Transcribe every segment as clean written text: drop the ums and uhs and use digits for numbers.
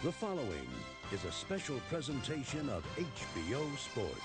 The following is a special presentation of HBO Sports.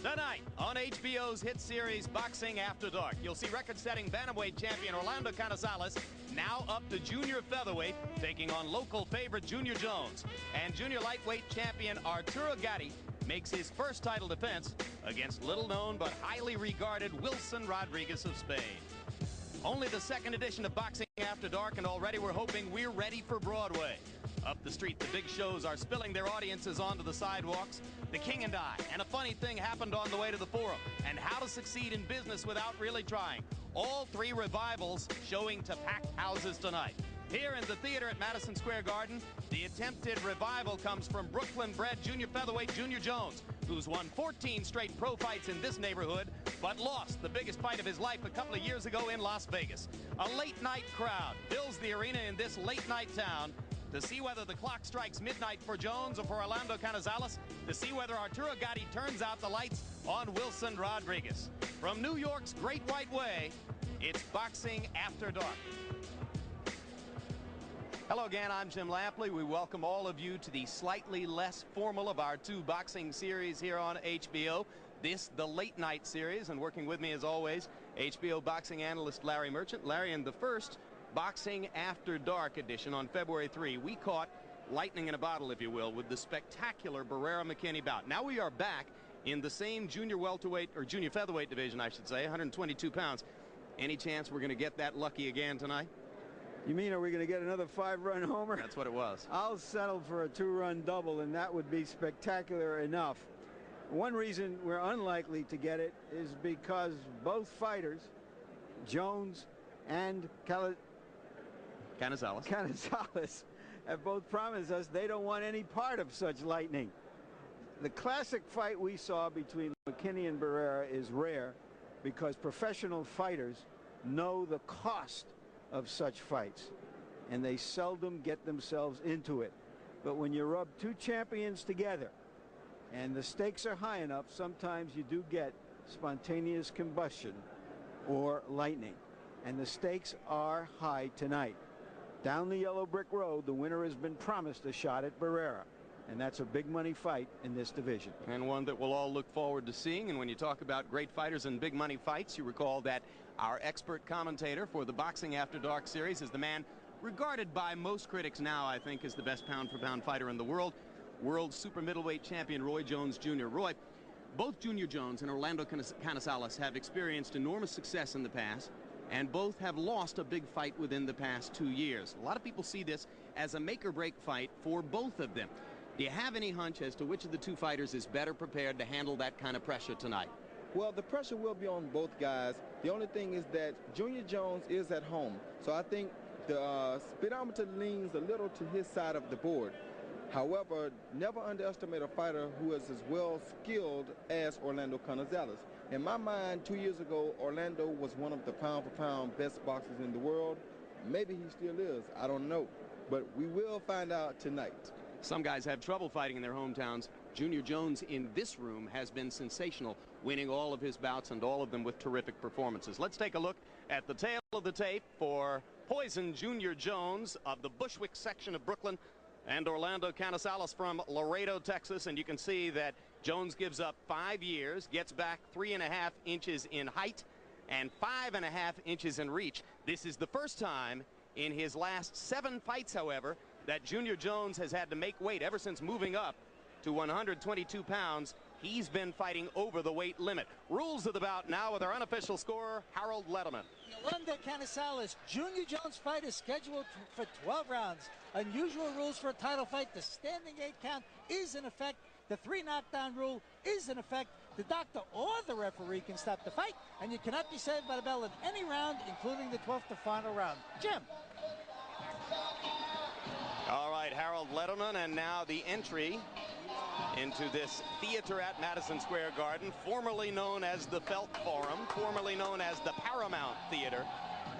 Tonight on HBO's hit series Boxing After Dark, you'll see record-setting bantamweight champion Orlando Canizales now up to junior featherweight, taking on local favorite Junior Jones. And junior lightweight champion Arturo Gatti makes his first title defense against little-known but highly regarded Wilson Rodriguez of Spain. Only the second edition of Boxing After Dark, and already we're hoping we're ready for Broadway. Up the street, the big shows are spilling their audiences onto the sidewalks. The King and I, and a funny thing happened on the way to the Forum, and how to succeed in business without really trying. All three revivals showing to packed houses tonight. Here in the theater at Madison Square Garden, the attempted revival comes from Brooklyn-bred junior featherweight Junior Jones, who's won 14 straight pro fights in this neighborhood, but lost the biggest fight of his life a couple of years ago in Las Vegas. A late-night crowd fills the arena in this late-night town to see whether the clock strikes midnight for Jones or for Orlando Canizales, to see whether Arturo Gatti turns out the lights on Wilson Rodriguez. From New York's Great White Way, it's Boxing After Dark. Hello again, I'm Jim Lampley. We welcome all of you to the slightly less formal of our two boxing series here on HBO. This, the late night series, and working with me as always, HBO boxing analyst Larry Merchant. Larry, in the first Boxing After Dark edition on February 3, we caught lightning in a bottle, if you will, with the spectacular Barrera-McKinney bout. Now we are back in the same junior welterweight, or junior featherweight division, I should say, 122 pounds. Any chance we're going to get that lucky again tonight? You mean, are we going to get another 5-run homer? That's what it was. I'll settle for a 2-run double, and that would be spectacular enough. One reason we're unlikely to get it is because both fighters, Jones and Canizales, have both promised us they don't want any part of such lightning. The classic fight we saw between McKinney and Barrera is rare because professional fighters know the cost of such fights, and they seldom get themselves into it. But when you rub two champions together and the stakes are high enough, sometimes you do get spontaneous combustion or lightning, and the stakes are high tonight. Down the yellow brick road, the winner has been promised a shot at Barrera, and that's a big money fight in this division. And one that we'll all look forward to seeing. And when you talk about great fighters and big money fights, you recall that our expert commentator for the Boxing After Dark series is the man regarded by most critics now, I think, as the best pound-for-pound fighter in the world, world super middleweight champion Roy Jones Jr. Roy, both Junior Jones and Orlando Canizales have experienced enormous success in the past, and both have lost a big fight within the past 2 years. A lot of people see this as a make-or-break fight for both of them. Do you have any hunch as to which of the two fighters is better prepared to handle that kind of pressure tonight? Well, the pressure will be on both guys. The only thing is that Junior Jones is at home, so I think the speedometer leans a little to his side of the board. However, never underestimate a fighter who is as well skilled as Orlando Canizales. In my mind, 2 years ago, Orlando was one of the pound-for-pound best boxers in the world. Maybe he still is. I don't know. But we will find out tonight. Some guys have trouble fighting in their hometowns. Junior Jones in this room has been sensational, winning all of his bouts and all of them with terrific performances. Let's take a look at the tail of the tape for Poison Junior Jones of the Bushwick section of Brooklyn and Orlando Canizales from Laredo, Texas. And you can see that Jones gives up 5 years, gets back 3.5 inches in height and 5.5 inches in reach. This is the first time In his last 7 fights, however, that Junior Jones has had to make weight ever since moving up to 122 pounds. He's been fighting over the weight limit. Rules of the bout now with our unofficial scorer, Harold Letterman. Jones and Canizales, Junior Jones fight is scheduled for 12 rounds. Unusual rules for a title fight. The standing 8 count is in effect. The 3 knockdown rule is in effect. The doctor or the referee can stop the fight, and you cannot be saved by the bell in any round, including the 12th and final round. Jim. All right, Harold Letterman, and now the entry into this theater at Madison Square Garden, formerly known as the Felt Forum, formerly known as the Paramount Theater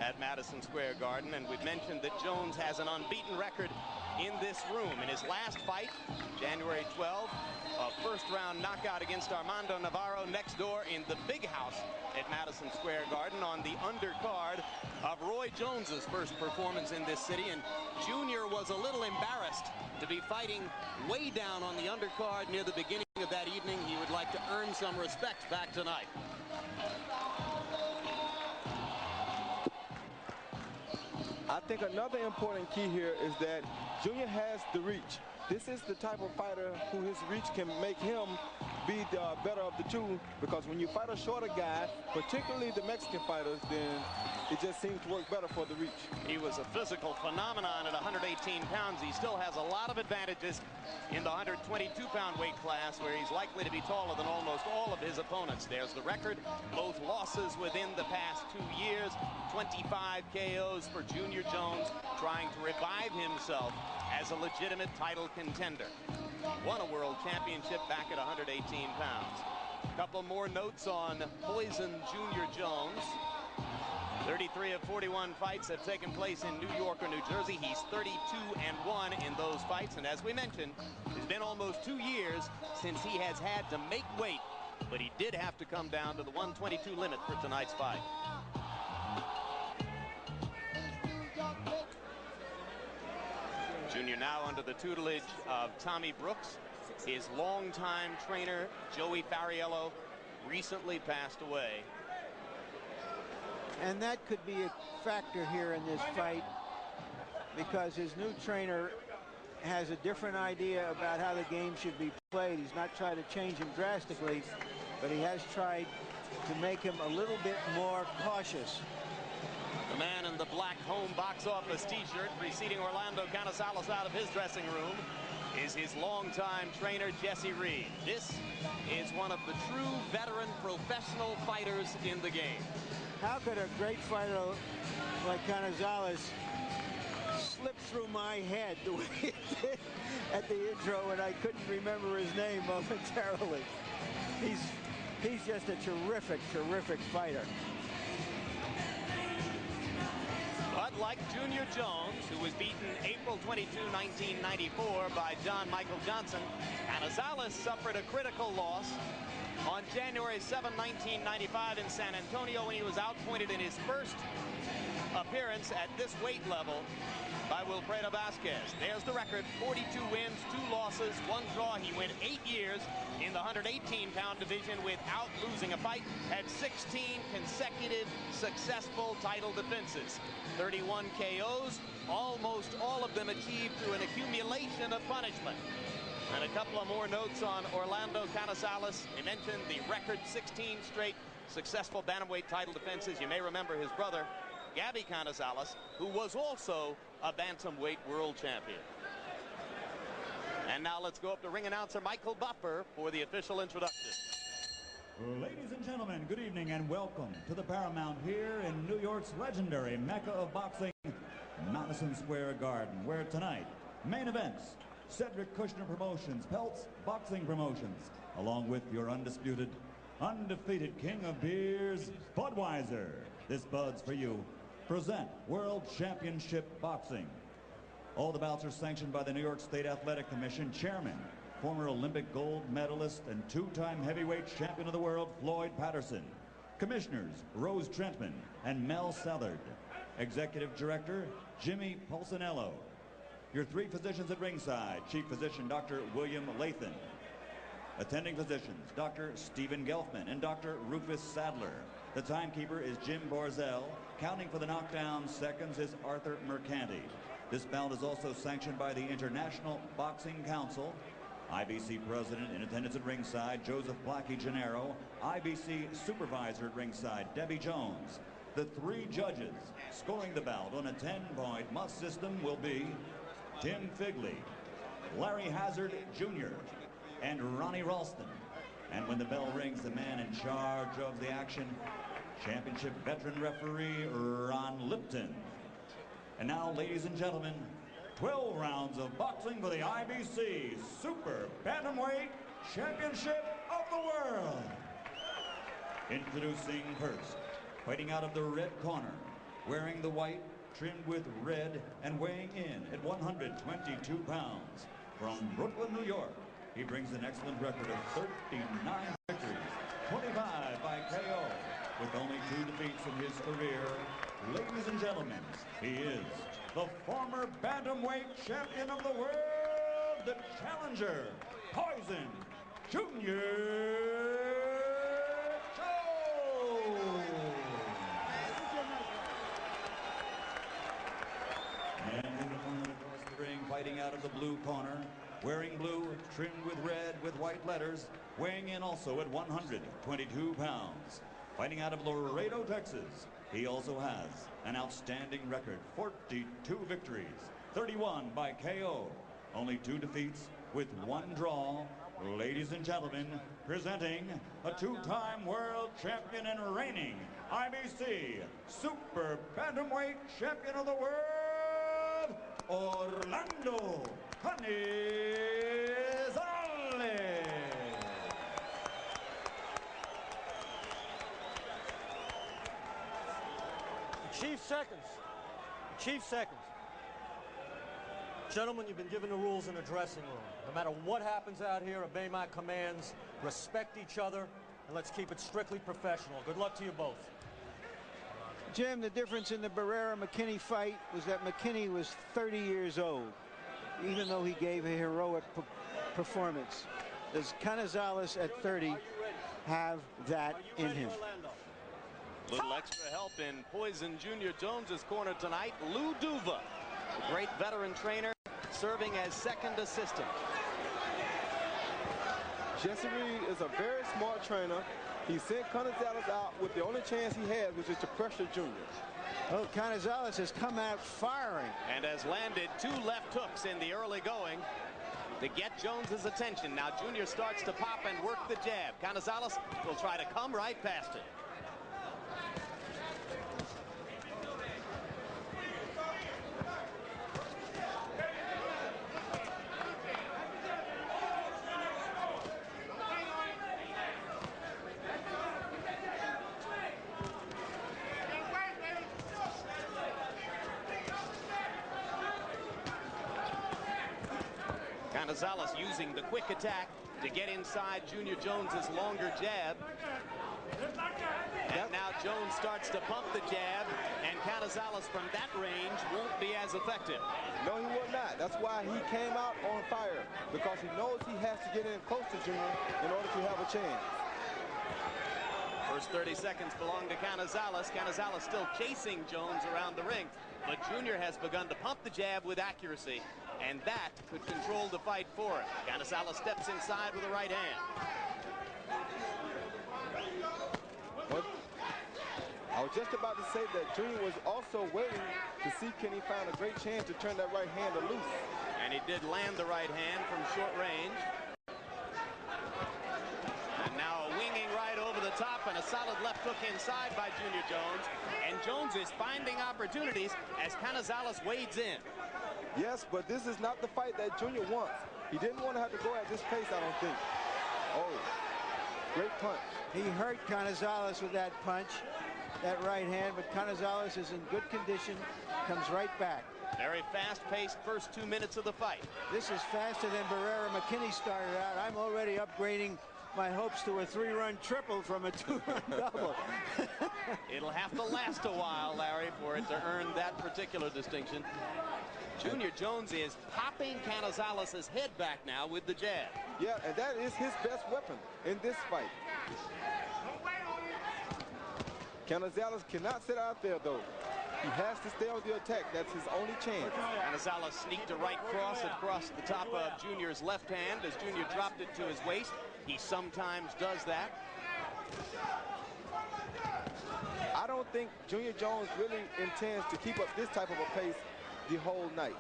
at Madison Square Garden. And we've mentioned that Jones has an unbeaten record in this room. In his last fight, January 12th, a first-round knockout against Armando Navarro next door in the big house at Madison Square Garden on the undercard of Roy Jones's first performance in this city. And Junior was a little embarrassed to be fighting way down on the undercard near the beginning of that evening. He would like to earn some respect back tonight. I think another important key here is that Junior has the reach. This is the type of fighter who his reach can make him be the better of the two, because when you fight a shorter guy, particularly the Mexican fighters, then it just seems to work better for the reach. He was a physical phenomenon at 118 pounds. He still has a lot of advantages in the 122-pound weight class, where he's likely to be taller than almost all of his opponents. There's the record, both losses within the past 2 years, 25 KOs for Junior Jones, trying to revive himself as a legitimate title contender. He won a world championship back at 118 pounds. A couple more notes on Poison Junior Jones. 33 of 41 fights have taken place in New York or New Jersey. He's 32-1 in those fights. And as we mentioned, it's been almost 2 years since he has had to make weight, but he did have to come down to the 122 limit for tonight's fight. Junior now under the tutelage of Tommy Brooks. His longtime trainer, Joey Fariello, recently passed away. And that could be a factor here in this fight, because his new trainer has a different idea about how the game should be played. He's not tried to change him drastically, but he has tried to make him a little bit more cautious. The man in the black home box office t-shirt preceding Orlando Canizales out of his dressing room is his longtime trainer, Jesse Reed. This is one of the true veteran professional fighters in the game. How could a great fighter like Canizales slip through my head the way it did at the intro, and I couldn't remember his name momentarily? He's just a terrific, terrific fighter. But like Junior Jones, who was beaten April 22, 1994 by John Michael Johnson, Canizales suffered a critical loss on January 7, 1995 in San Antonio, when he was outpointed in his first appearance at this weight level by Wilfredo Vasquez. There's the record: 42 wins, 2 losses, 1 draw. He went 8 years in the 118-pound division without losing a fight, had 16 consecutive successful title defenses, 31 KOs, almost all of them achieved through an accumulation of punishment. And a couple of more notes on Orlando Canizales. We mentioned the record: 16 straight successful bantamweight title defenses. You may remember his brother, Gabby Canizales, who was also a bantamweight world champion. And now let's go up to ring announcer Michael Buffer for the official introduction. Ladies and gentlemen, good evening and welcome to the Paramount here in New York's legendary Mecca of boxing, Madison Square Garden, where tonight, main events, Cedric Kushner Promotions, Peltz Boxing Promotions, along with your undisputed, undefeated king of beers, Budweiser. This Bud's for you. Present World Championship Boxing. All the bouts are sanctioned by the New York State Athletic Commission Chairman, former Olympic gold medalist and 2-time heavyweight champion of the world, Floyd Patterson. Commissioners, Rose Trentman and Mel Southard. Executive Director, Jimmy Pulcinello. Your 3 physicians at ringside: Chief Physician Dr. William Lathan. Attending physicians, Dr. Stephen Gelfman and Dr. Rufus Sadler. The timekeeper is Jim Borzell. Counting for the knockdown seconds is Arthur Mercanti. This bout is also sanctioned by the International Boxing Council. IBC President in attendance at ringside, Joseph Blackie Gennaro. IBC Supervisor at ringside, Debbie Jones. The 3 judges scoring the bout on a 10-point must system will be Tim Figley, Larry Hazard Jr., and Ronnie Ralston. And when the bell rings, the man in charge of the action, championship veteran referee Ron Lipton. And now, ladies and gentlemen, 12 rounds of boxing for the IBC Super Bantamweight Championship of the World. Introducing first, fighting out of the red corner, wearing the white, trimmed with red, and weighing in at 122 pounds. From Brooklyn, New York, he brings an excellent record of 39 victories, 25 by KO, with only 2 defeats in his career. Ladies and gentlemen, he is the former Bantamweight Champion of the World, the challenger, Poison Junior Jones. And his opponent across the ring, fighting out of the blue corner, wearing blue, trimmed with red with white letters, weighing in also at 122 pounds. Fighting out of Laredo, Texas, he also has an outstanding record, 42 victories, 31 by KO, only 2 defeats with 1 draw. Ladies and gentlemen, presenting a 2-time world champion and reigning IBC Super Bantamweight Champion of the World, Orlando Canizales. Chief seconds. Gentlemen, you've been given the rules in the dressing room. No matter what happens out here, obey my commands, respect each other, and let's keep it strictly professional. Good luck to you both. Jim, the difference in the Barrera-McKinney fight was that McKinney was 30 years old, even though he gave a heroic performance. Does Canizales at 30 have that in him? Little extra help in Poison Junior Jones's corner tonight. Lou Duva, a great veteran trainer, serving as second assistant. Jesse Reed is a very smart trainer. He sent Canizales out with the only chance he had, which is to pressure Junior. Well, Canizales has come out firing. And has landed 2 left hooks in the early going to get Jones's attention. Now Junior starts to pop and work the jab. Canizales will try to come right past it. Canizales using the quick attack to get inside Junior Jones's longer jab. And now Jones starts to pump the jab, and Canizales from that range won't be as effective. No, he will not. That's why he came out on fire, because he knows he has to get in close to Junior in order to have a chance. First 30 seconds belong to Canizales. Canizales still chasing Jones around the ring, but Junior has begun to pump the jab with accuracy, and that could control the fight for him. Canizales steps inside with the right hand. Well, I was just about to say that Junior was also waiting to see can he find a great chance to turn that right hand loose. And he did land the right hand from short range. And now a winging right over the top and a solid left hook inside by Junior Jones. And Jones is finding opportunities as Canizales wades in. Yes, but this is not the fight that Junior wants. He didn't want to have to go at this pace, I don't think. Oh, great punch. He hurt Canizales with that punch, that right hand, but Canizales is in good condition, comes right back. Very fast-paced first 2 minutes of the fight. This is faster than Barrera-McKinney started out. I'm already upgrading my hopes to a 3-run triple from a 2-run double. It'll have to last a while, Larry, for it to earn that particular distinction. Junior Jones is popping Canizales' head back now with the jab. Yeah, and that is his best weapon in this fight. Canizales cannot sit out there, though. He has to stay on the attack. That's his only chance. Canizales sneaked a right cross across the top of Junior's left hand as Junior dropped it to his waist. He sometimes does that. I don't think Junior Jones really intends to keep up this type of a pace the whole night.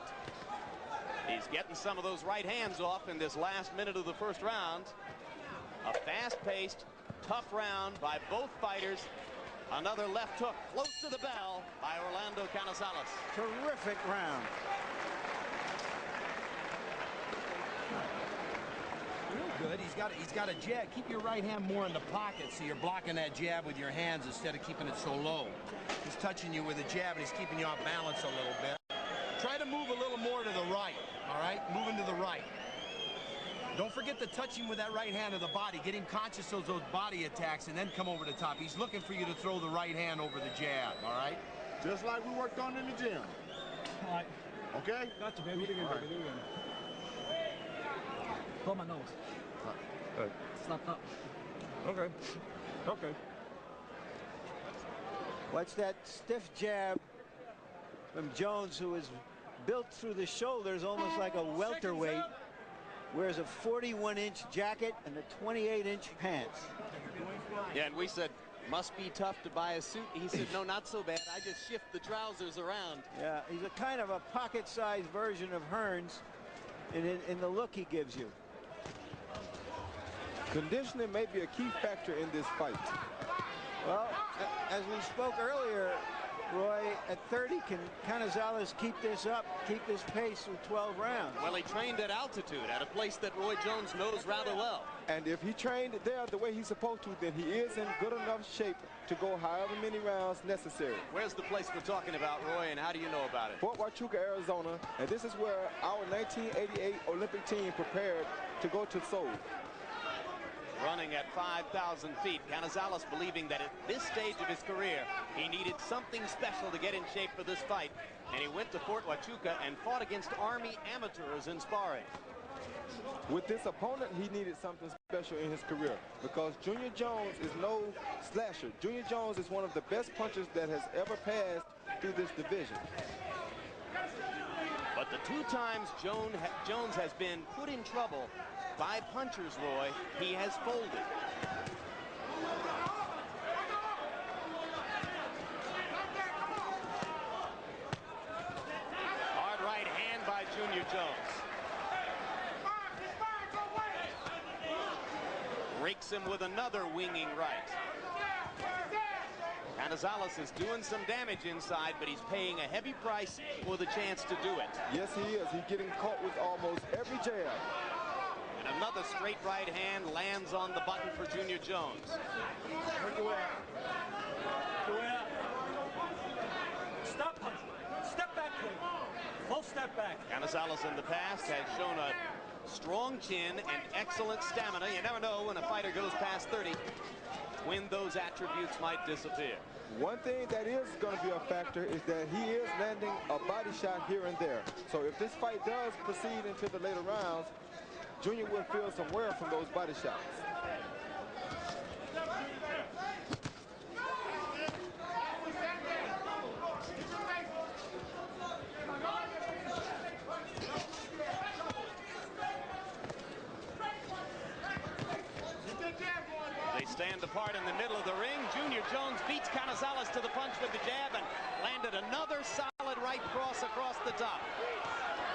He's getting some of those right hands off in this last minute of the first round. A fast-paced, tough round by both fighters. Another left hook close to the bell by Orlando Canizales. Terrific round. Real good. He's got a jab. Keep your right hand more in the pocket so you're blocking that jab with your hands instead of keeping it so low. He's touching you with a jab and he's keeping you off balance a little bit. Try to move a little more to the right, all right? Moving to the right. Don't forget to touch him with that right hand of the body. Get him conscious of those body attacks and then come over the top. He's looking for you to throw the right hand over the jab, all right? Just like we worked on in the gym. All right. Okay? Gotcha, baby. Do it again, baby. Do it again. Pull my nose. Stop up. Okay. Okay. Watch that stiff jab from Jones, who is built through the shoulders almost like a welterweight. Wears a 41-inch jacket and a 28-inch pants. Yeah, and we said, must be tough to buy a suit. He said, no, not so bad. I just shift the trousers around. Yeah, he's a kind of a pocket-sized version of Hearns in the look he gives you. Conditioning may be a key factor in this fight. Well, as we spoke earlier, Roy, at 30, can Canizales keep this up, keep this pace through 12 rounds? Well, he trained at altitude at a place that Roy Jones knows rather well. And if he trained there the way he's supposed to, then he is in good enough shape to go however many rounds necessary. Where's the place we're talking about, Roy, and how do you know about it? Fort Huachuca, Arizona, and this is where our 1988 Olympic team prepared to go to Seoul. Running at 5,000 feet, Canizales believing that at this stage of his career, he needed something special to get in shape for this fight. And he went to Fort Huachuca and fought against Army amateurs in sparring. With this opponent, he needed something special in his career because Junior Jones is no slasher. Junior Jones is one of the best punchers that has ever passed through this division. But the two times Jones has been put in trouble by punchers, Roy, he has folded. Hard right hand by Junior Jones. Rakes him with another winging right. Canizales is doing some damage inside, but he's paying a heavy price for the chance to do it. Yes, he is. He's getting caught with almost every jab. And another straight right hand lands on the button for Junior Jones. Stop punching. Step back, please. Full step back. Canizales in the past has shown a strong chin and excellent stamina. You never know when a fighter goes past 30 when those attributes might disappear. One thing that is going to be a factor is that he is landing a body shot here and there. So if this fight does proceed into the later rounds, Junior will feel some wear from those body shots. They stand apart in the middle of the ring. Junior Jones beats Canizales to the punch with the jab and landed another solid right cross across the top.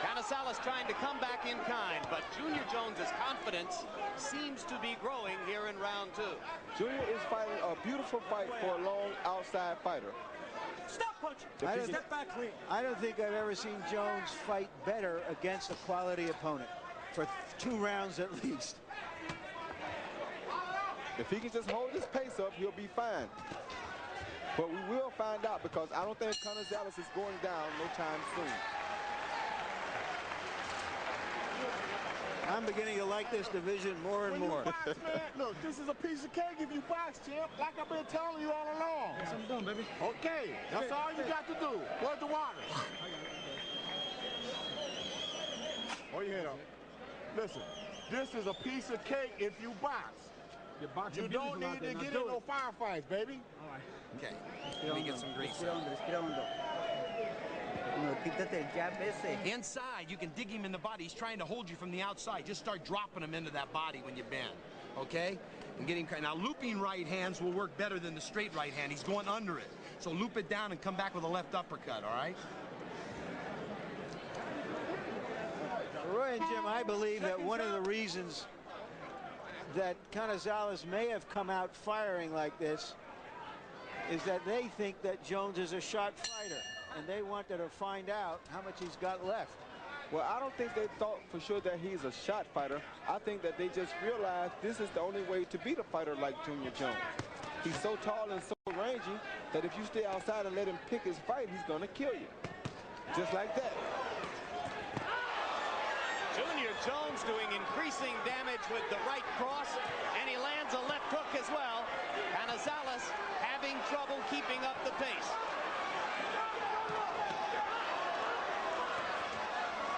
Canizales trying to come back in kind, but Junior Jones's confidence seems to be growing here in round two. Junior is fighting a beautiful fight for a long outside fighter. Stop punching. Step back clean. I don't think I've ever seen Jones fight better against a quality opponent for 2 rounds at least. If he can just hold his pace up, he'll be fine. But we will find out because I don't think Canizales is going down no time soon. I'm beginning to like this division more and more. Box, man, look, this is a piece of cake if you box, champ, like I've been telling you all along. Yes, I'm done, baby. Okay, that's all you got to do. Where's the water? Hold your head up. Listen, this is a piece of cake if you box. You don't need to get in no firefights, baby. All right. Okay. Let me get some grease. Inside, you can dig him in the body. He's trying to hold you from the outside. Just start dropping him into that body when you bend. Okay? And get him. Now, looping right hands will work better than the straight right hand. He's going under it. So loop it down and come back with a left uppercut, all right? Roy and Jim, I believe that one of the reasons that Canizales may have come out firing like this is that they think that Jones is a shot fighter, and they wanted to find out how much he's got left. Well, I don't think they thought for sure that he's a shot fighter. I think that they just realized this is the only way to beat a fighter like Junior Jones. He's so tall and so rangy that if you stay outside and let him pick his fight, he's going to kill you. Just like that. Junior Jones doing increasing damage with the right cross, and he lands a left hook as well. Canizales having trouble keeping up the pace.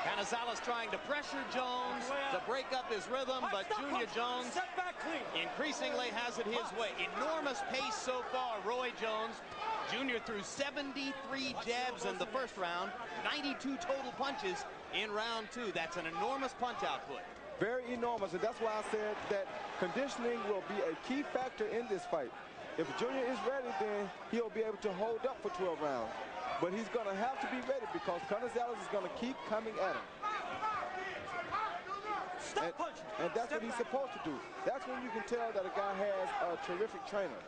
Canizales trying to pressure Jones to break up his rhythm, but Junior Jones increasingly has it his way. Enormous pace so far, Roy Jones. Junior threw 73 jabs in the first round, 92 total punches in round 2. That's an enormous punch output. Very enormous, and that's why I said that conditioning will be a key factor in this fight. If Junior is ready, then he'll be able to hold up for 12 rounds. But he's going to have to be ready because Canizales is going to keep coming at him. And that's what he's supposed to do. That's when you can tell that a guy has a terrific trainer.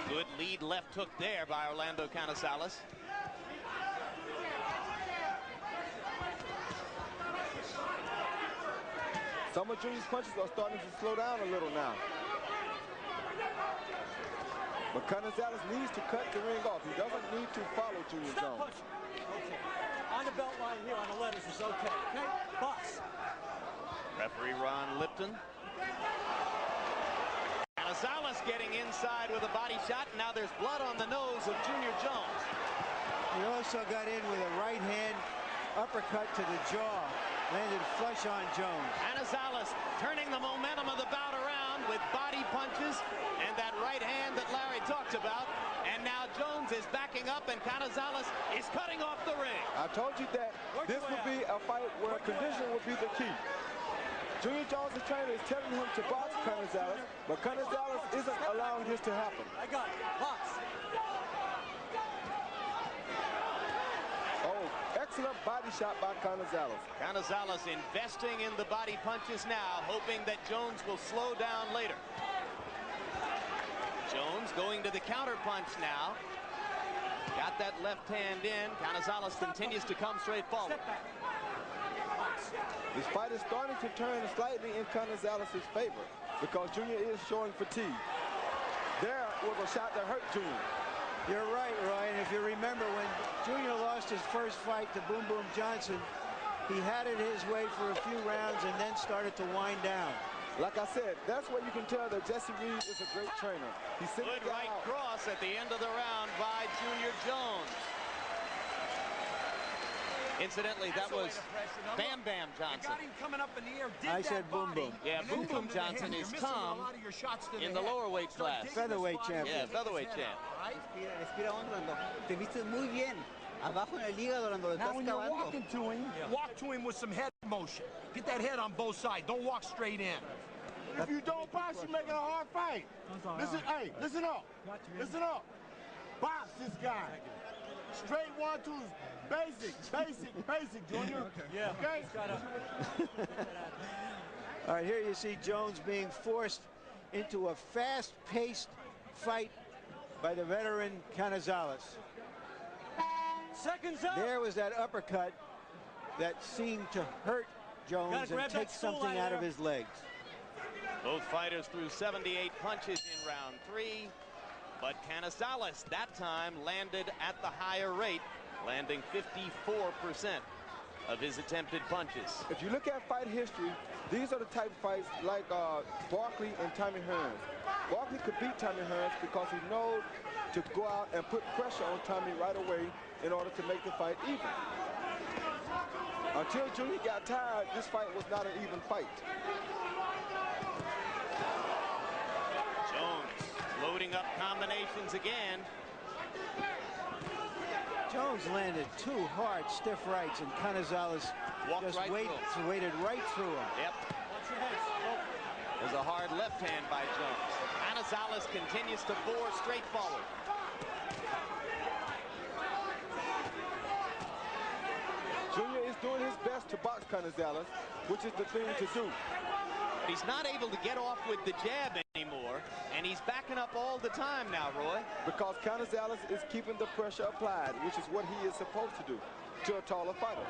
Good lead left hook there by Orlando Canizales. Some of Junior's punches are starting to slow down a little now. But Canizales needs to cut the ring off. He doesn't need to follow Junior Jones. Okay. On the belt line here on the letters is okay. Okay? Box. Referee Ron Lipton. Canizales getting inside with a body shot. Now there's blood on the nose of Junior Jones. He also got in with a right hand uppercut to the jaw. Landed flush on Jones. Canizales turning the momentum of the bout around with body punches and that right hand that Larry talked about. And now Jones is backing up and Canizales is cutting off the ring. I told you that this would be a fight where condition would be the key. Junior Jones' trainer is telling him to box Canizales, but Canizales isn't allowing this to happen. I got it. Box. Oh, excellent body shot by Canizales. Canizales investing in the body punches now, hoping that Jones will slow down later. Jones going to the counter punch now. Got that left hand in. Canizales continues to come straight forward. This fight is starting to turn slightly in Canizales' favor because Junior is showing fatigue. There was a shot that hurt Junior. You're right, Roy, and if you remember when Junior lost his first fight to Boom Boom Johnson, he had it his way for a few rounds and then started to wind down. Like I said, that's where you can tell that Jesse Reed is a great trainer. He's sitting Good right out. cross at the end of the round by Junior Jones. Incidentally, that was Bam Bam Johnson. Got him coming up in the air. I said Boom Boom. Yeah, Boom Boom Johnson is Tom in the lower weight class. Featherweight champion. Yeah, featherweight champ. Respira hondo, Orlando. Te viste muy bien. Abajo en el hígado, Orlando, lo Now, estás when you're cavando. walking to him, walk to him with some head motion. Get that head on both sides. Don't walk straight in. If you don't box, you make it a hard fight. Listen, hey, listen up. Listen up. Box this guy. Straight 1-2s. Basic, Junior. Yeah. Okay? All right, here you see Jones being forced into a fast-paced fight by the veteran Canizales. Seconds up. There was that uppercut that seemed to hurt Jones and take something out of his legs. Both fighters threw 78 punches in round 3, but Canizales that time landed at the higher rate, landing 54% of his attempted punches. If you look at fight history, these are the type of fights like Barkley and Tommy Hearns. Barkley could beat Tommy Hearns because he knows to go out and put pressure on Tommy right away in order to make the fight even. Until Junior got tired, this fight was not an even fight. Jones loading up combinations again. Jones landed 2 hard, stiff rights, and Canizales just waited right through him. Yep. There's a hard left hand by Jones. Canizales continues to bore straight forward. Junior is doing his best to box Canizales, which is the thing to do. But he's not able to get off with the jab anymore, and he's backing up all the time now, Roy. Because Canizales is keeping the pressure applied, which is what he is supposed to do to a taller fighter.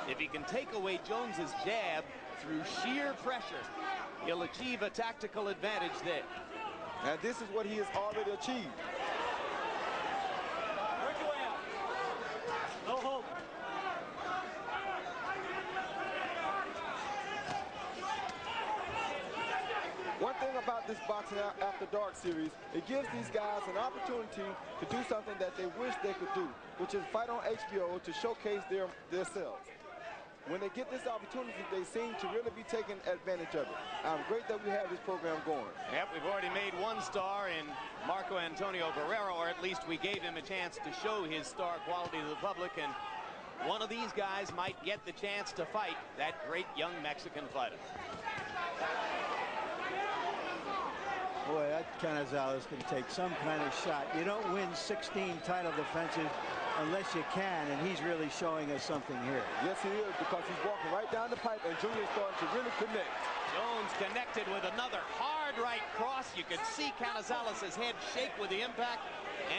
If he can take away Jones's jab through sheer pressure, he'll achieve a tactical advantage there. And this is what he has already achieved. Work your way out. No hope. One thing about this Boxing After Dark series, it gives these guys an opportunity to do something that they wish they could do, which is fight on HBO to showcase themselves. When they get this opportunity, they seem to really be taking advantage of it. I'm great that we have this program going. Yep, we've already made 1 star in Marco Antonio Barrera, or at least we gave him a chance to show his star quality to the public, and one of these guys might get the chance to fight that great young Mexican fighter. Boy, that Canizales can take some kind of shot. You don't win 16 title defenses unless you can, and he's really showing us something here. Yes, he is, because he's walking right down the pipe, and Junior's starting to really connect. Jones connected with another hard right cross. You could see Canizales' head shake with the impact.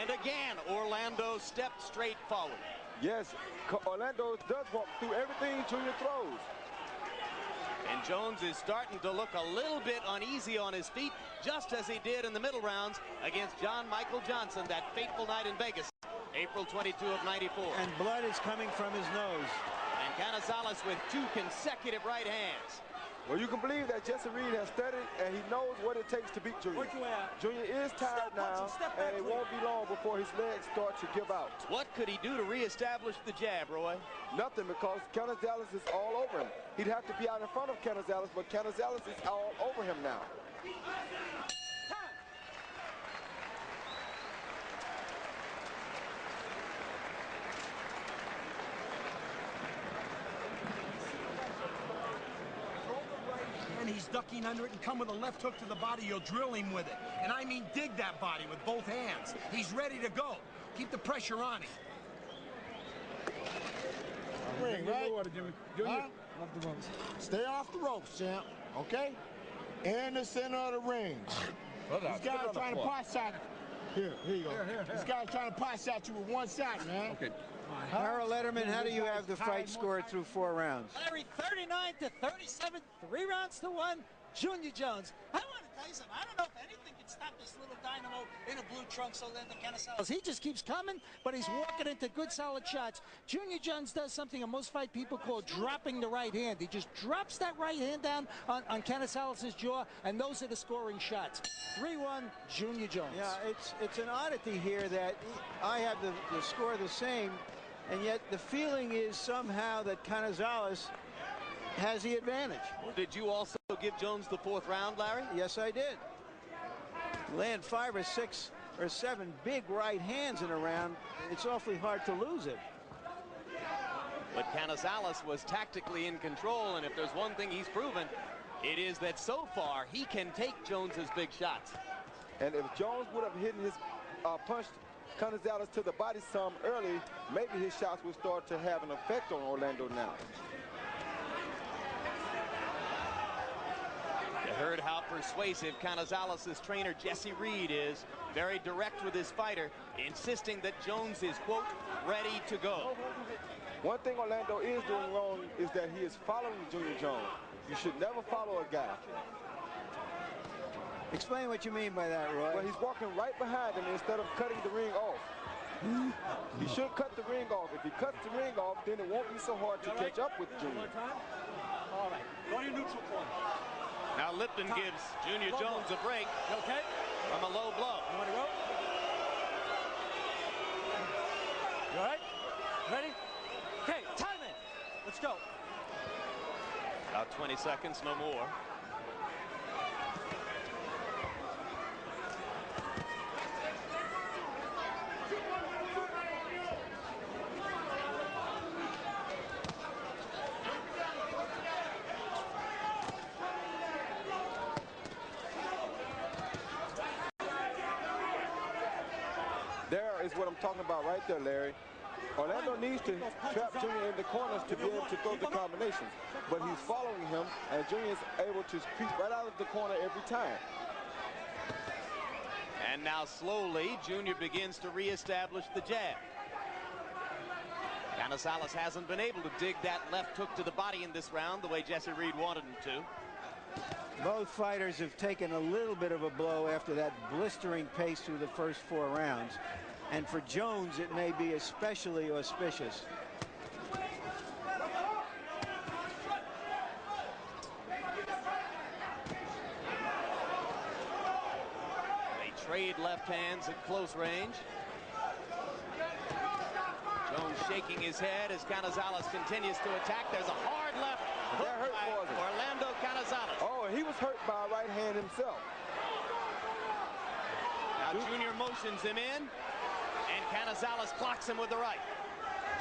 And again, Orlando stepped straight forward. Yes, Orlando does walk through everything Junior throws. And Jones is starting to look a little bit uneasy on his feet, just as he did in the middle rounds against John Michael Johnson that fateful night in Vegas, April 22 of '94. And blood is coming from his nose. And Canizales with 2 consecutive right hands. Well, you can believe that Jesse Reed has studied, and he knows what it takes to beat Junior. Junior is tired now, and it won't be long before his legs start to give out. What could he do to reestablish the jab, Roy? Nothing, because Canizales is all over him. He'd have to be out in front of Canizales, but Canizales is all over him now. And he's ducking under it and come with a left hook to the body, you'll drill him with it. And I mean dig that body with both hands. He's ready to go. Keep the pressure on him. Ring, right? Huh? Off the ropes. Stay off the ropes, champ. Okay? In the center of the ring. This guy's trying to pot shot. Here you go. This guy's trying to pot shot you with 1 shot, man. Okay. Harold Letterman, how do you have the fight scored through 4 rounds? Larry, 39-37, 3 rounds to 1. Junior Jones. I want to tell you something. I don't know if anything can stop this little dynamo in a blue trunks, Orlando Canizales. He just keeps coming, but he's walking into good, solid shots. Junior Jones does something that most fight people call dropping the right hand. He just drops that right hand down on Canizales' jaw, and those are the scoring shots. 3-1, Junior Jones. Yeah, it's an oddity here that I have the score the same, and yet the feeling is somehow that Canizales has the advantage. Well, did you also give Jones the 4th round, Larry? Yes, I did. Land 5 or 6 or 7 big right hands in a round. It's awfully hard to lose it. But Canizales was tactically in control, and if there's one thing he's proven, it is that so far he can take Jones's big shots. And if Jones would have hit his punched Canizales to the body some early, maybe his shots would start to have an effect on Orlando now. You heard how persuasive Canizales' trainer Jesse Reed is. Very direct with his fighter, insisting that Jones is, quote, ready to go. One thing Orlando is doing wrong is that he is following Junior Jones. You should never follow a guy. Explain what you mean by that, Roy. Well, he's walking right behind him instead of cutting the ring off. He should cut the ring off. If he cuts the ring off, then it won't be so hard to catch up with Junior. All right, go to your neutral point. Now Lipton gives Junior Jones a break from a low blow. You want to go? You all right? Ready? Okay. go. About 20 seconds, no more. There is what I'm talking about right there, Larry. Orlando needs to trap Junior in the corners to be able to throw the combinations. But he's following him, and Junior is able to creep right out of the corner every time. And now slowly, Junior begins to reestablish the jab. Canizales hasn't been able to dig that left hook to the body in this round the way Jesse Reed wanted him to. Both fighters have taken a little bit of a blow after that blistering pace through the first 4 rounds. And for Jones, it may be especially auspicious. They trade left hands at close range. Jones shaking his head as Canizales continues to attack. There's a hard left hook by Orlando Canizales. Oh, he was hurt by a right hand himself. Now Junior motions him in, and Canizales clocks him with the right.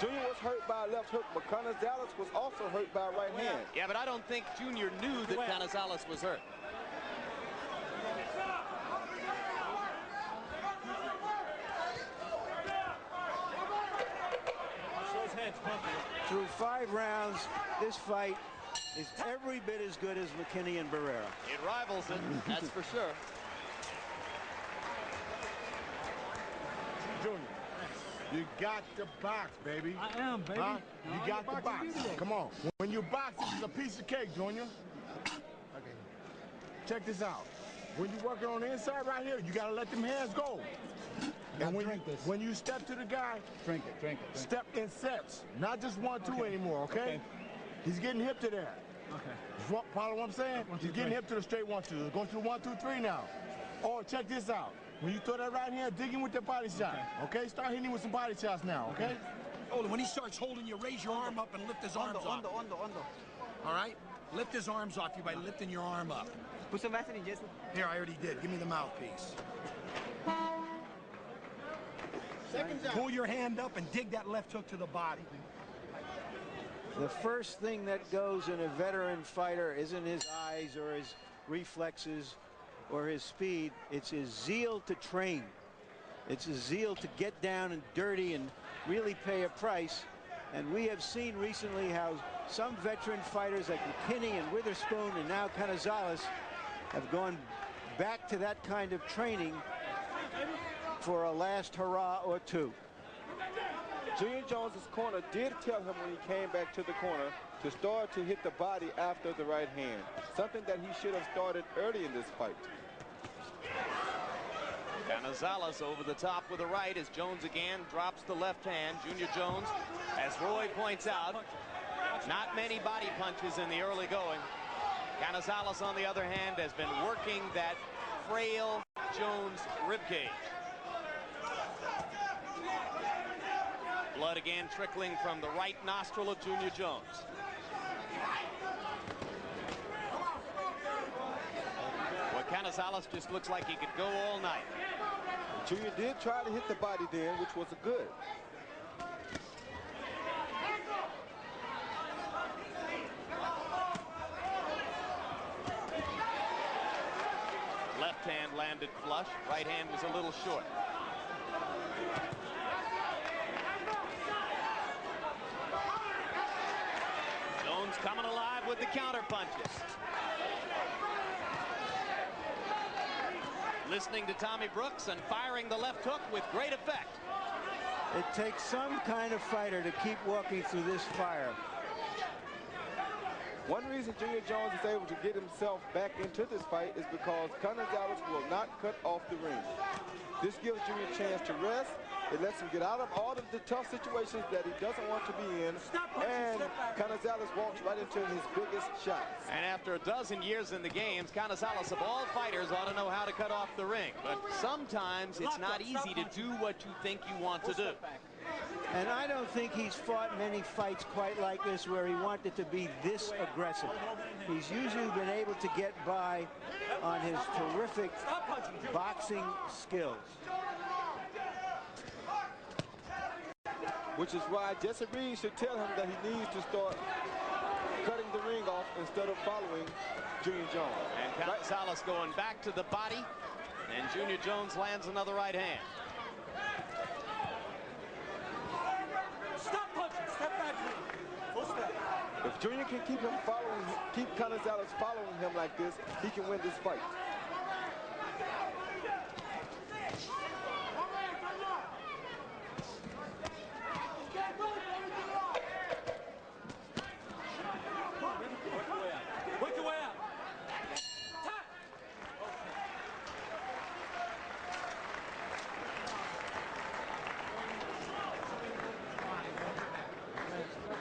Junior was hurt by a left hook, but Canizales was also hurt by a right hand. Yeah, but I don't think Junior knew that Canizales was hurt. Through 5 rounds, this fight is every bit as good as McKinney and Barrera. It rivals it, that's for sure. Junior, you got the box, baby. I am, baby. Huh? You got the box. Come on. When you box, it's a piece of cake, Junior. Okay. Check this out. When you're working on the inside right here, you got to let them hands go. And when you step to the guy, drink it. Step in sets, not just 1, 2 anymore, okay? He's getting hip to that. Okay. Follow what I'm saying? He's getting hip to the straight 1, 2. Going to the 1, 2, 3 now. Oh, check this out. When you throw that right hand, dig him with the body shot. Okay? Start hitting him with some body shots now, okay? Hold it. When he starts holding you, raise your arm up and lift his arms off. All right? Lift his arms off you by lifting your arm up. Put some Vaseline, Jesse. Here, I already did. Give me the mouthpiece. Pull your hand up and dig that left hook to the body. The first thing that goes in a veteran fighter isn't his eyes or his reflexes or his speed. It's his zeal to train. It's his zeal to get down and dirty and really pay a price. And we have seen recently how some veteran fighters like McKinney and Witherspoon and now Canizales have gone back to that kind of training for a last hurrah or 2. Junior Jones's corner did tell him when he came back to the corner to start to hit the body after the right hand, something that he should have started early in this fight. Canizales over the top with the right as Jones again drops the left hand. Junior Jones, as Roy points out, not many body punches in the early going. Canizales, on the other hand, has been working that frail Jones ribcage. Blood again trickling from the right nostril of Junior Jones. Well, Canizales just looks like he could go all night. Junior did try to hit the body then, which was a good. Left hand landed flush. Right hand was a little short. Jones coming alive with the counter punches. Listening to Tommy Brooks and firing the left hook with great effect. It takes some kind of fighter to keep walking through this fire. One reason Junior Jones is able to get himself back into this fight is because Canizales will not cut off the ring. This gives Junior a chance to rest. It lets him get out of all of the tough situations that he doesn't want to be in. And Canizales walks right into his biggest shots. And after a dozen years in the games, Canizales, of all fighters, ought to know how to cut off the ring. But sometimes it's not easy to do what you think you want to do. And I don't think he's fought many fights quite like this where he wanted to be this aggressive. He's usually been able to get by on his terrific boxing skills. Which is why Jesse Reed should tell him that he needs to start cutting the ring off instead of following Junior Jones. And Canizales going back to the body, and Junior Jones lands another right hand. Stop punching. Step back. Full step. If Junior can keep Canizales following him like this, he can win this fight. Work your way out.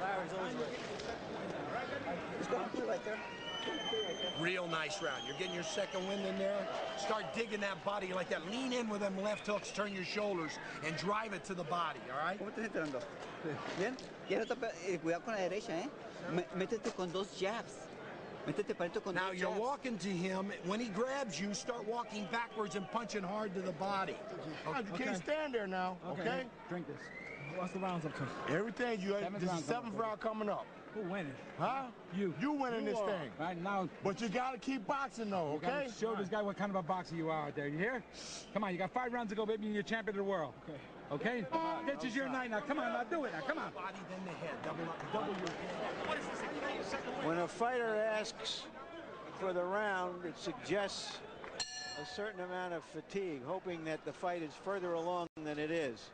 Larry's always ready. Right there. Real nice round. You're getting your second wind in there. Start digging that body like that. Lean in with them left hooks, turn your shoulders, and drive it to the body, all right? ¿Cómo estás entrando? Bien. Cuidado con la derecha, ¿eh? Métete con dos jabs. Métete parito con Now dos you're jabs. walking to him. When he grabs you, start walking backwards and punching hard to the body. You can't stand there now, okay? Drink this. What's the rounds up to? Everything. This is the 7th round coming up. Who winning? Huh? You. You winning this thing. Right now. But you got to keep boxing, though, okay? Show this guy what kind of a boxer you are out there. You hear? Come on, you got 5 rounds to go, baby, and you're champion of the world. Okay? This is your night now. Come on, now do it now. Come on. Body, then the head. Double your head. What is this? When a fighter asks for the round, it suggests a certain amount of fatigue, hoping that the fight is further along than it is.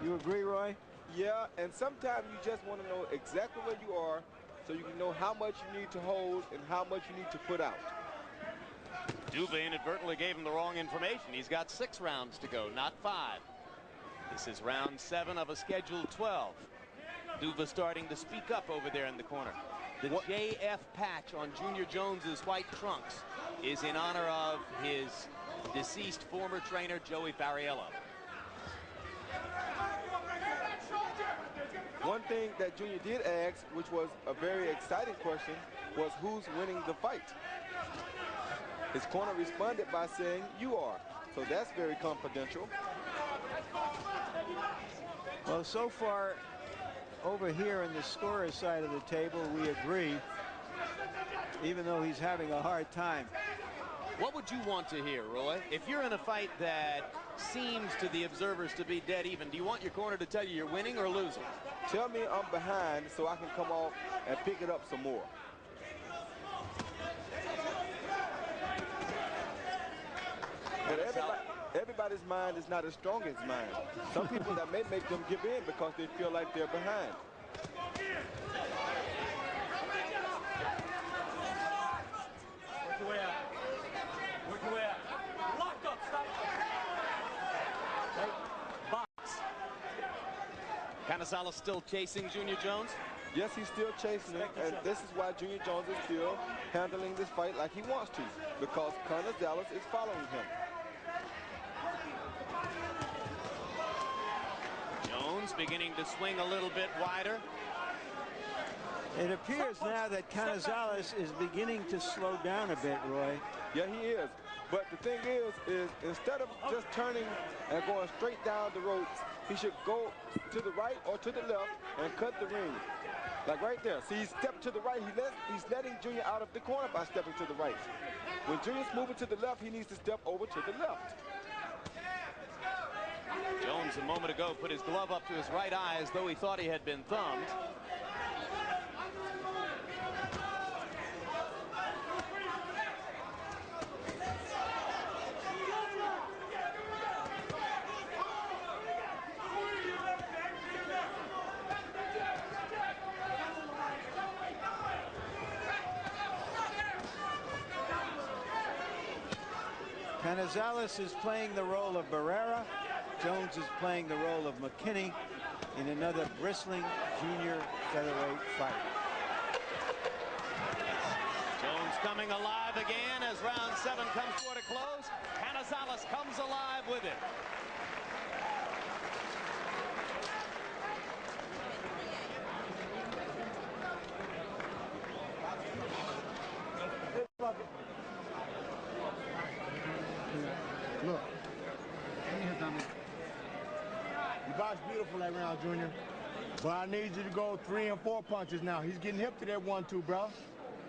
You agree, Roy? Yeah, and sometimes you just want to know exactly where you are so you can know how much you need to hold and how much you need to put out. Duva inadvertently gave him the wrong information. He's got 6 rounds to go, not 5. This is round 7 of a scheduled 12. Duva starting to speak up over there in the corner. The JF patch on Junior Jones's white trunks is in honor of his deceased former trainer, Joey Fariello. One thing that Junior did ask, which was a very exciting question, was who's winning the fight? His corner responded by saying, you are. So that's very confidential. Well, so far, over here in the scorer's side of the table, we agree, even though he's having a hard time. What would you want to hear, Roy? If you're in a fight that seems to the observers to be dead even, do you want your corner to tell you you're winning or losing? Tell me I'm behind so I can come off and pick it up some more. But everybody's mind is not as strong as mine. Some people that may make them give in because they feel like they're behind. Work your way out. Work your way out. Locked up. Stop. Hey, box. Canizales still chasing Junior Jones? Yes, he's still chasing it, and this is why Junior Jones is still handling this fight like he wants to, because Canizales is following him. Jones beginning to swing a little bit wider. It appears now that Canizales is beginning to slow down a bit, Roy. Yeah, he is. But the thing is instead of just turning and going straight down the ropes, he should go to the right or to the left and cut the ring. Like right there. See, he stepped to the right. He's letting Junior out of the corner by stepping to the right. When Junior's moving to the left, he needs to step over to the left. Jones a moment ago put his glove up to his right eye as though he thought he had been thumbed. Canizales is playing the role of Barrera. Jones is playing the role of McKinney in another bristling junior featherweight fight. Jones coming alive again as round 7 comes toward a close. Canizales comes alive with it. beautiful that round, Junior. But I need you to go 3 and 4 punches now. He's getting hip to that 1-2, bro.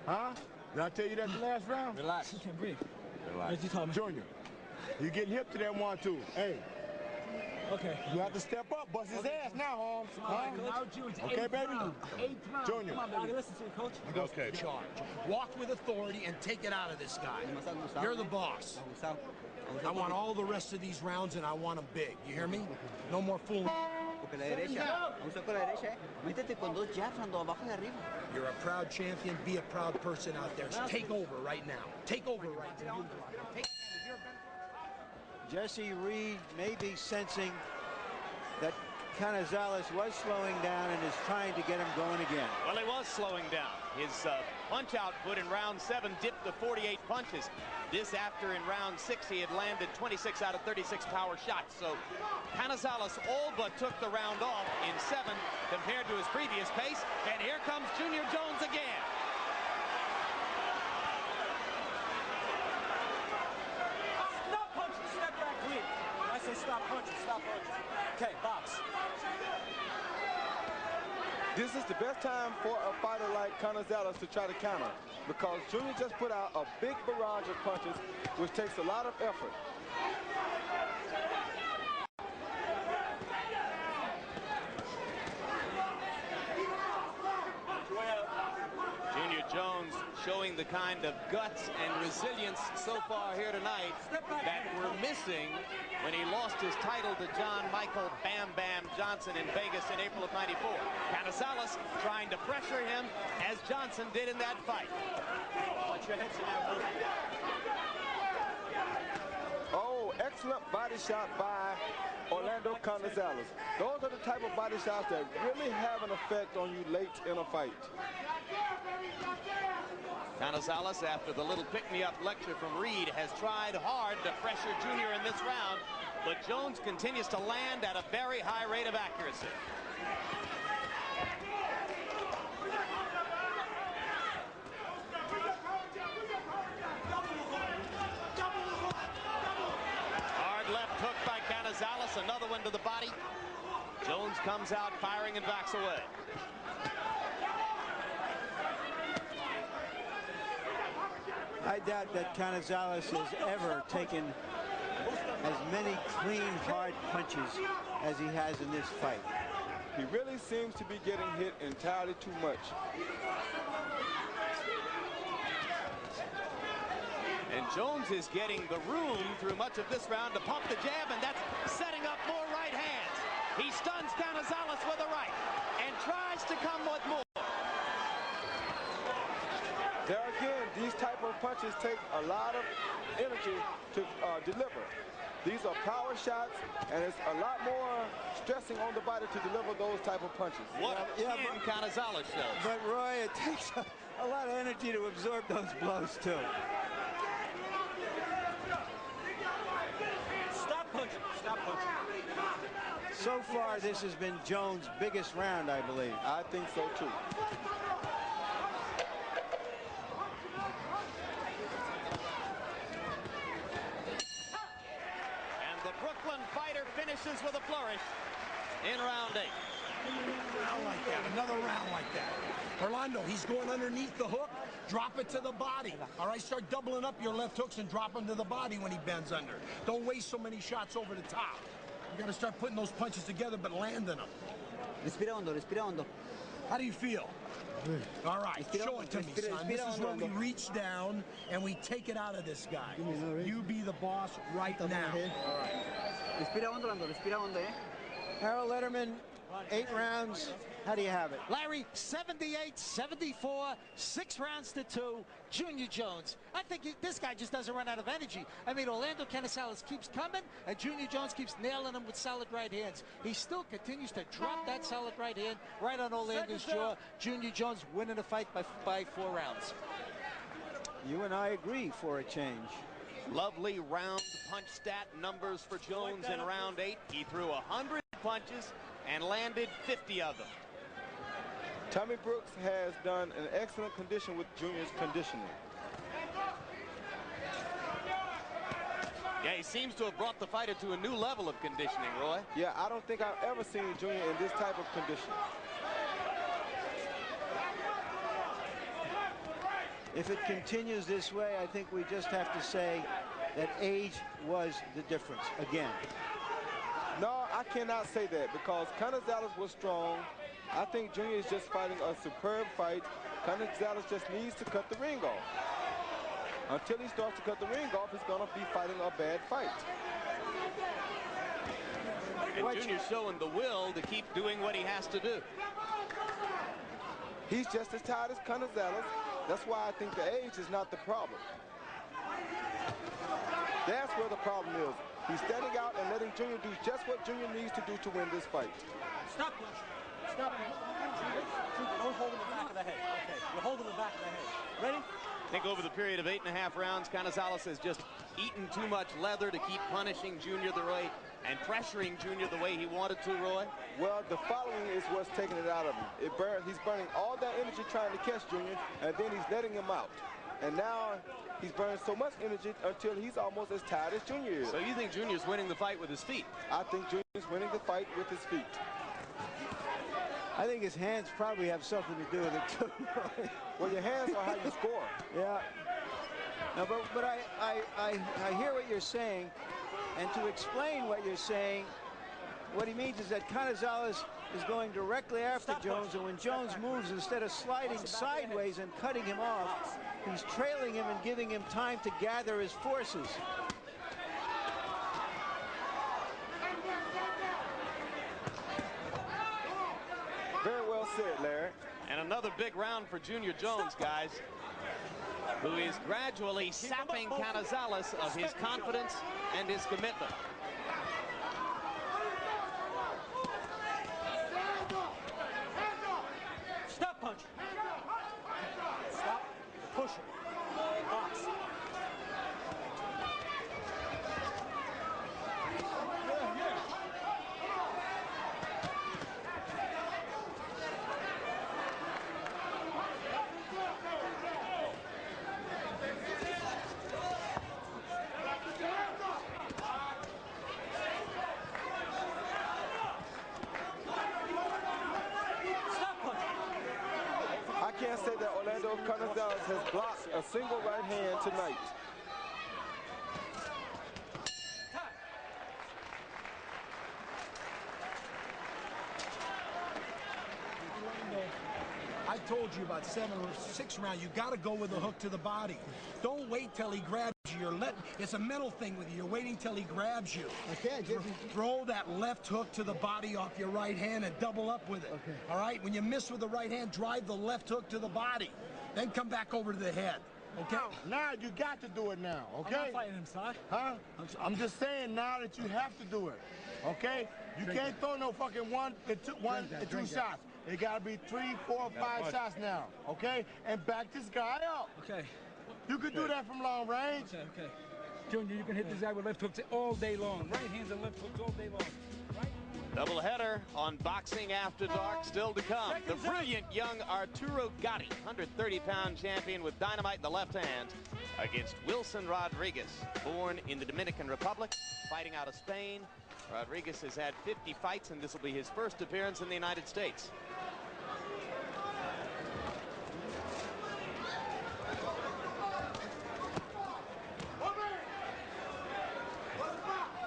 Huh? Did I tell you that the last round? Relax. You can't breathe. Relax. You told me. Junior, you getting hip to that 1-2. Hey. Okay. You have to step up, bust his ass now, Holmes. Huh? Okay, baby? Junior. Come on, baby. Listen to you, coach. Okay. Charge. Walk with authority and take it out of this guy. You're the boss. I want all the rest of these rounds, and I want them big. You hear me? No more fooling. You're a proud champion. Be a proud person out there. Take over right now. Take over right now. Jesse Reed may be sensing that Canizales was slowing down and is trying to get him going again. Well, he was slowing down. His punch output in round 7 dipped to 48 punches. This after in round 6 he had landed 26 out of 36 power shots. So Canizales all but took the round off in 7 compared to his previous pace. And here comes Junior Jones again. Stop punching, step back, clean. I say stop punching, stop punching. Okay, box. This is the best time for a fighter like Canizales to try to counter, because Junior just put out a big barrage of punches, which takes a lot of effort. Junior Jones showing the kind of guts and resilience so far here tonight that were missing when he lost his title to John Michael Bam Bam Johnson in Vegas in April of '94. Canizales trying to pressure him as Johnson did in that fight. Oh, excellent body shot by Orlando Canizales. Those are the type of body shots that really have an effect on you late in a fight. Canizales, after the little pick-me-up lecture from Reed, has tried hard to pressure Junior in this round, but Jones continues to land at a very high rate of accuracy. Hard left hook by Canizales, another one to the body. Jones comes out firing and backs away. I doubt that Canizales has ever taken as many clean, hard punches as he has in this fight. He really seems to be getting hit entirely too much. And Jones is getting the room through much of this round to pump the jab, and that's setting up more right hands. He stuns Canizales with a right and tries to come with more. There again, these type of punches take a lot of energy to deliver. These are power shots, and it's a lot more stressing on the body to deliver those type of punches. What a chin Canizales shows. But Roy, it takes a lot of energy to absorb those blows too. Stop punching, stop punching. So far, this has been Jones' biggest round, I believe. I think so too. Finishes with a flourish in round 8. Another round like that. Orlando, he's going underneath the hook. Drop it to the body. All right, start doubling up your left hooks and drop them to the body when he bends under. Don't waste so many shots over the top. You got to start putting those punches together, but landing them. Respira hondo, respira hondo. How do you feel? All right, show it to me, son. This is where we reach down and we take it out of this guy. You be the boss right now. All right. Respira hondo, Orlando, respira hondo, eh? Harold Letterman, 8 rounds. How do you have it? Larry, 78-74, 6 rounds to 2. Junior Jones. I think this guy just doesn't run out of energy. I mean, Orlando Canizales keeps coming, and Junior Jones keeps nailing him with solid right hands. He still continues to drop that solid right hand right on Orlando's jaw. Junior Jones winning the fight by 4 rounds. You and I agree for a change. Lovely round punch stat numbers for Jones in round 8. He threw 100 punches and landed 50 of them. Tommy Brooks has done an excellent condition with Junior's conditioning. Yeah, he seems to have brought the fighter to a new level of conditioning, Roy. Yeah, I don't think I've ever seen Junior in this type of condition. If it continues this way, I think we just have to say that age was the difference again. No, I cannot say that because Canizales was strong. I think Junior is just fighting a superb fight. Canizales just needs to cut the ring off. Until he starts to cut the ring off, he's going to be fighting a bad fight. And Junior's showing the will to keep doing what he has to do. He's just as tired as Canizales. That's why I think the age is not the problem. That's where the problem is. He's standing out and letting Junior do just what Junior needs to do to win this fight. Stop, Punch. Stop. Don't hold him in the back of the head. Okay, you're holding the back of the head. Ready? I think over the period of 8.5 rounds, Canizales has just eaten too much leather to keep punishing Junior the way and pressuring Junior the way he wanted to, Roy. Well, the following is what's taking it out of him. He's burning all that energy trying to catch Junior, and then he's letting him out. And now he's burning so much energy until he's almost as tired as Junior is. So you think Junior's winning the fight with his feet? I think Junior's winning the fight with his feet. I think his hands probably have something to do with it too. Well, your hands are how you score. Yeah. No, but I hear what you're saying, and to explain what you're saying, what he means is that Canizales is going directly after Jones, and when Jones moves, instead of sliding sideways and cutting him off, he's trailing him and giving him time to gather his forces. Very well said, Larry. And another big round for Junior Jones, guys, who is gradually sapping Canizales of his confidence and his commitment. Stop, Punch. Stop. Push it. Box. I can't say that Orlando Canizales has blocked a single right hand tonight. I told you about 7 or 6 rounds. You got to go with the hook to the body. Don't wait till he grabs you. It's a mental thing with you. You're waiting till he grabs you. Okay, throw that left hook to the body off your right hand and double up with it. Okay. All right? When you miss with the right hand, drive the left hook to the body. Then come back over to the head. Okay? Now you got to do it now, okay? I'm not fighting him, son. Huh? I'm just saying now that you have to do it, okay? You can't throw no fucking one to two shots. It got to be 3, 4, 5 shots now, okay? And back this guy up. Okay. You can do that from long range. Okay, okay. Junior, you can hit this guy with left hooks all day long. Right hands and left hooks all day long. Right? Doubleheader on Boxing After Dark still to come. The brilliant young Arturo Gatti, 130-pound champion with dynamite in the left hand, against Wilson Rodriguez, born in the Dominican Republic, fighting out of Spain. Rodriguez has had 50 fights, and this will be his first appearance in the United States.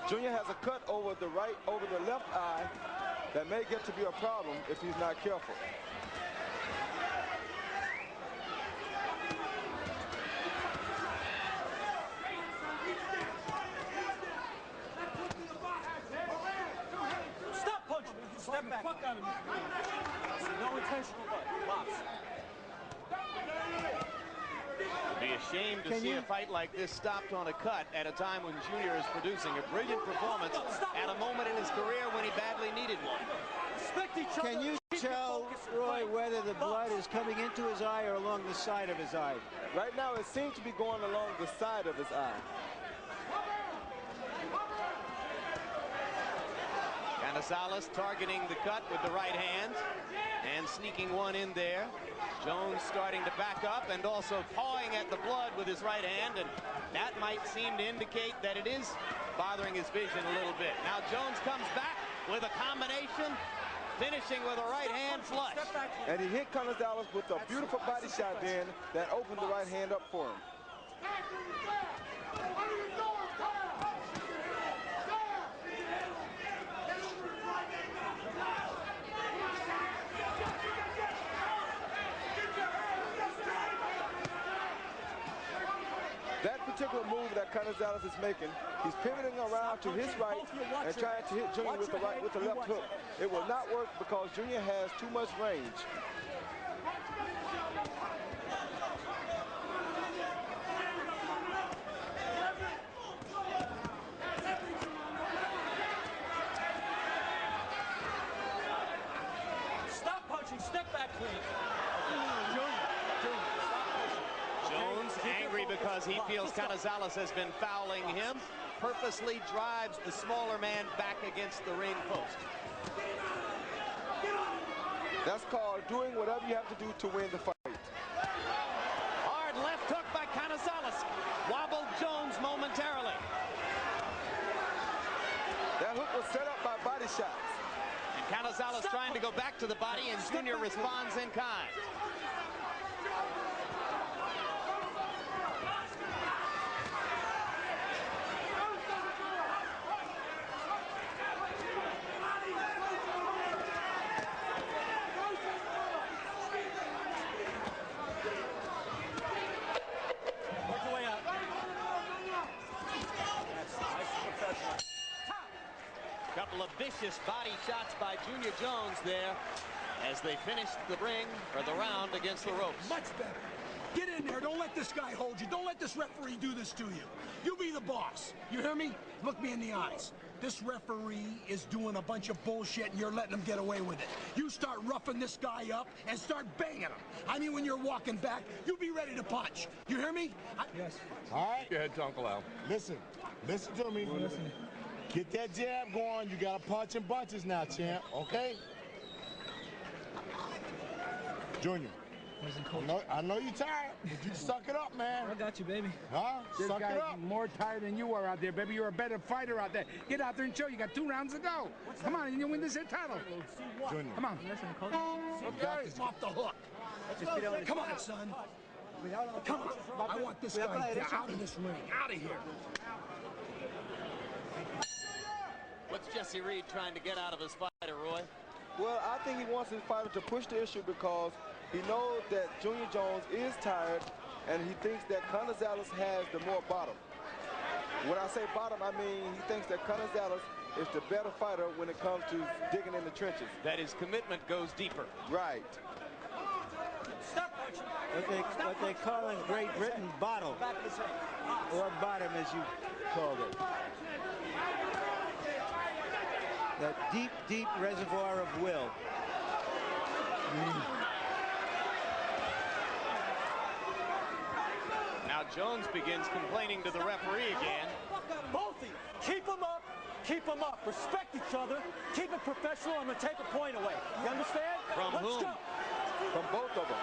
Junior has a cut over the left eye that may get to be a problem if he's not careful. Stop punching. Step back. Fuck out of me. No intentional box. Be ashamed to see a fight like this stopped on a cut at a time when Junior is producing a brilliant performance at a moment in his career when he badly needed one. Can you tell, Roy, whether the blood is coming into his eye or along the side of his eye? Right now, it seems to be going along the side of his eye. Canizales targeting the cut with the right hand and sneaking one in there. Jones starting to back up and also pawing at the blood with his right hand, and that might seem to indicate that it is bothering his vision a little bit. Now Jones comes back with a combination, finishing with a right hand flush. And he hit Canizales with a beautiful body shot then that opened the right hand up for him. That particular move that Canizales is making, he's pivoting around to his right and trying to hit Junior with the left hook. It will not work because Junior has too much range. Stop punching, step back, please. Jones angry because he feels Canizales has been fouling him, purposely drives the smaller man back against the ring post. That's called doing whatever you have to do to win the fight. Hard left hook by Canizales. Wobbled Jones momentarily. That hook was set up by body shots. And Canizales trying to go back to the body, and Junior responds in kind. Couple of vicious body shots by Junior Jones there as they finished the ring, or the round, against the ropes. Much better. Get in there. Don't let this guy hold you. Don't let this referee do this to you. You be the boss. You hear me? Look me in the eyes. This referee is doing a bunch of bullshit and you're letting him get away with it. You start roughing this guy up and start banging him. I mean, when you're walking back, you be ready to punch. You hear me? Yes. All right. Go ahead, Uncle Al. Listen to me. Listen. Get that jab going. You got to punch in bunches now, champ. Okay? Junior. I know you're tired, but you suck it up, man. I got you, baby. Huh? This Suck guy's it up. more tired than you are out there, baby. You're a better fighter out there. Get out there and show. You got 2 rounds to go. Come on, and you win this here title. Junior. Come on. Okay. Off the hook. Come on, son. Come on. I want this guy out of this ring. Out of here. What's Jesse Reed trying to get out of his fighter, Roy? Well, I think he wants his fighter to push the issue because he knows that Junior Jones is tired and he thinks that Canizales has the more bottom. When I say bottom, I mean he thinks that Canizales is the better fighter when it comes to digging in the trenches. That his commitment goes deeper. Right. What they call in Great Britain bottle, or bottom as you called it. That deep, deep reservoir of will. Now Jones begins complaining to the referee again. Both of you, keep them up. Keep them up. Respect each other. Keep it professional. I'm going to take a point away. You understand? From Let's whom? go. From both of them.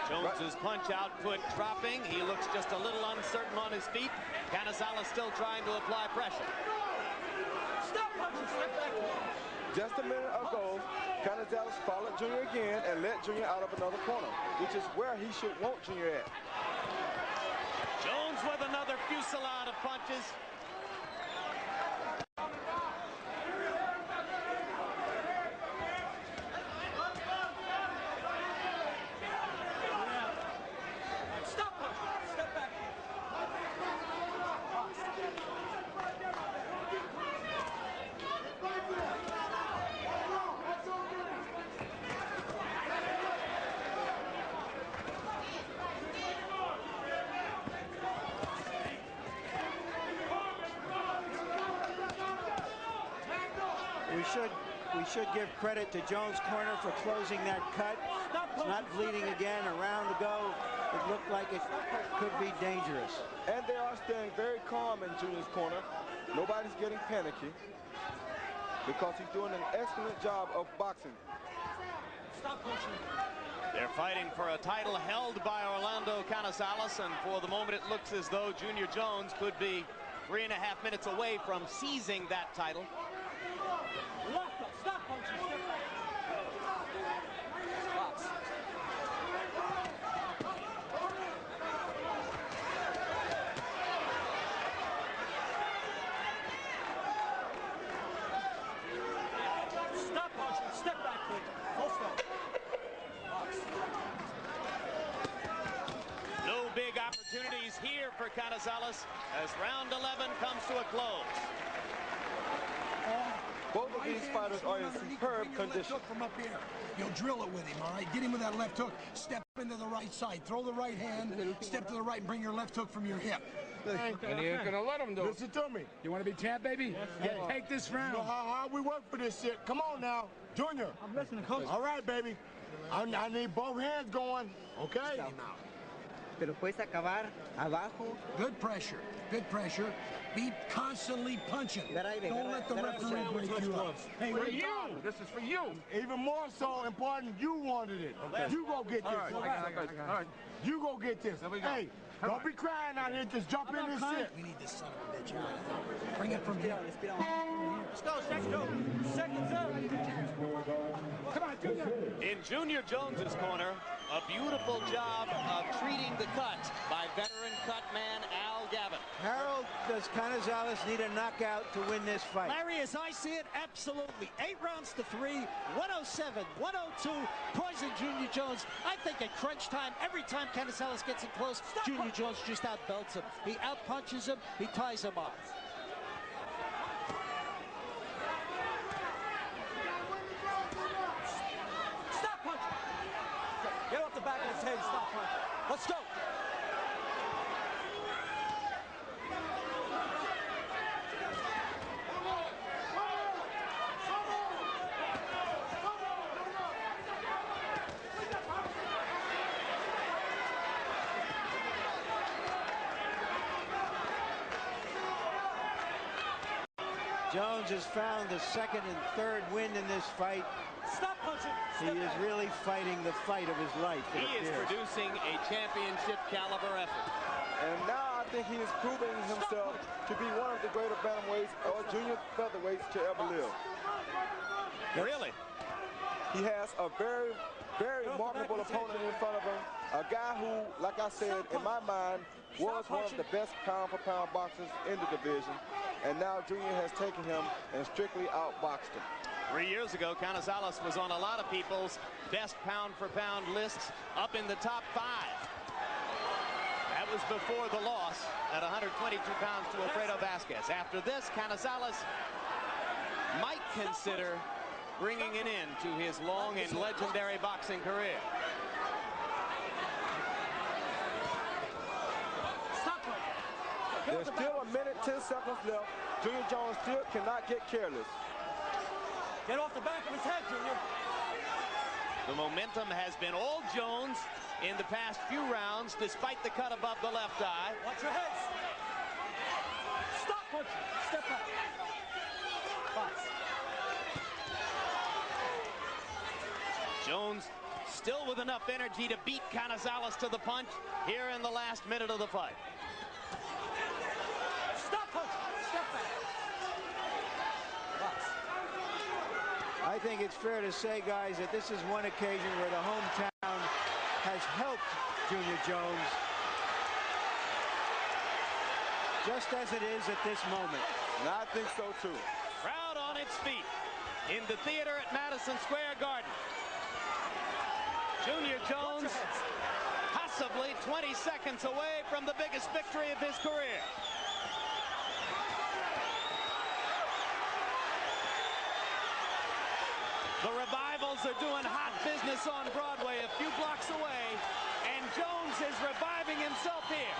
Jones's punch output dropping. He looks just a little uncertain on his feet. Canizales still trying to apply pressure. Stop punching. Step back. Just a minute ago, Canizales followed Junior again and let Junior out of another corner, which is where he should want Junior at. Jones with another fusillade of punches. We should give credit to Jones' corner for closing that cut. It's not bleeding again. A round to go. It looked like it could be dangerous. And they are staying very calm in Junior's corner. Nobody's getting panicky because he's doing an excellent job of boxing. Stop pushing. They're fighting for a title held by Orlando Canizales, and for the moment it looks as though Junior Jones could be 3.5 minutes away from seizing that title. Stop punching. Step back. Box. Stop punching. Step back, quick. Full stop. Box. No big opportunities here for Canizales as round 11 comes to a close. Both of these fighters are in superb condition. From up here. You'll drill it with him, all right? Get him with that left hook. Step into the right side. Throw the right hand. Step to the right and bring your left hook from your hip. And he ain't gonna let him do it. Listen to me. You want to be champ, baby? Yeah, take this round. You know how we work for this shit. Come on now. Junior. I'm listening, coach. All right, baby. I need both hands going. Okay? Pero puedes acabar abajo. Good pressure. Good pressure. Be constantly punching. Don't let the referee break you up. Hey, for you. This is for you. Even more so important, you wanted it. Okay. You go get this. All right. You go get this. Hey, don't be crying out here. Just jump in this shit. We need this son of a bitch out of there. Bring it from here. Let's go. Second go. Seconds up. Come on, Junior. In Junior Jones's corner, a beautiful job of treating the cut by veteran cut man Al Gavin. Harold, does Canizales need a knockout to win this fight? Larry, as I see it, absolutely. 8 rounds to 3, 107, 102, poison Junior Jones. I think at crunch time, every time Canizales gets in close, Junior Jones just outbelts him. He outpunches him, he ties him up. Stop punching. Get off the back of his head and stop punching. Let's go. Jones has found the second and third win in this fight. Stop punching. He is really fighting the fight of his life. He is producing a championship caliber effort. And now I think he is proving himself to be one of the greater bantamweights or junior featherweights to ever live. Really? He has a very, very marketable opponent in front of him. A guy who, like I said, in my mind, was one of the best pound-for-pound boxers in the division. And now Junior has taken him and strictly outboxed him. 3 years ago, Canizales was on a lot of people's best pound-for-pound lists, up in the top 5. That was before the loss at 122 pounds to Alfredo Vasquez. After this, Canizales might consider bringing an end to his long and legendary boxing career. There's still 1 minute, 10 seconds left. Junior Jones still cannot get careless. Get off the back of his head, Junior. The momentum has been all Jones in the past few rounds, despite the cut above the left eye. Watch your heads. Stop punching. Step back. Box. Jones still with enough energy to beat Canizales to the punch here in the last minute of the fight. Stop punching. Step back. Box. I think it's fair to say, guys, that this is one occasion where the hometown has helped Junior Jones, just as it is at this moment. And I think so, too. Crowd on its feet in the theater at Madison Square Garden. Junior Jones possibly 20 seconds away from the biggest victory of his career. The Revivals are doing hot business on Broadway a few blocks away, and Jones is reviving himself here.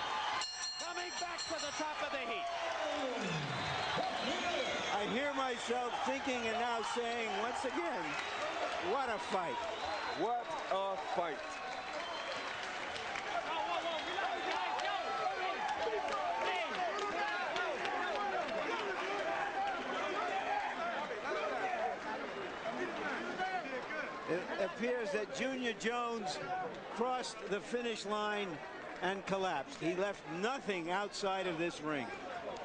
Coming back to the top of the heap. I hear myself thinking and now saying once again, what a fight. What a fight. It appears that Junior Jones crossed the finish line and collapsed. He left nothing outside of this ring.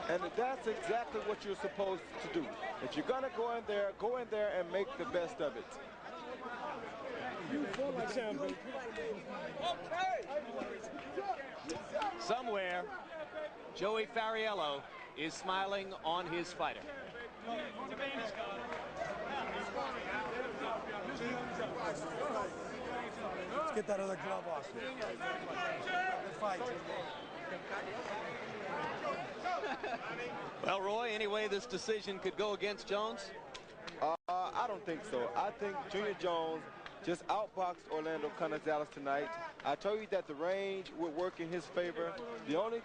And that's exactly what you're supposed to do. If you're going to go in there and make the best of it. Somewhere, Joey Fariello is smiling on his fighter. Let's get that other glove off. Good fight. Well, Roy, any way this decision could go against Jones? I don't think so. I think Junior Jones just outboxed Orlando Canizales tonight. I told you that the range would work in his favor. The only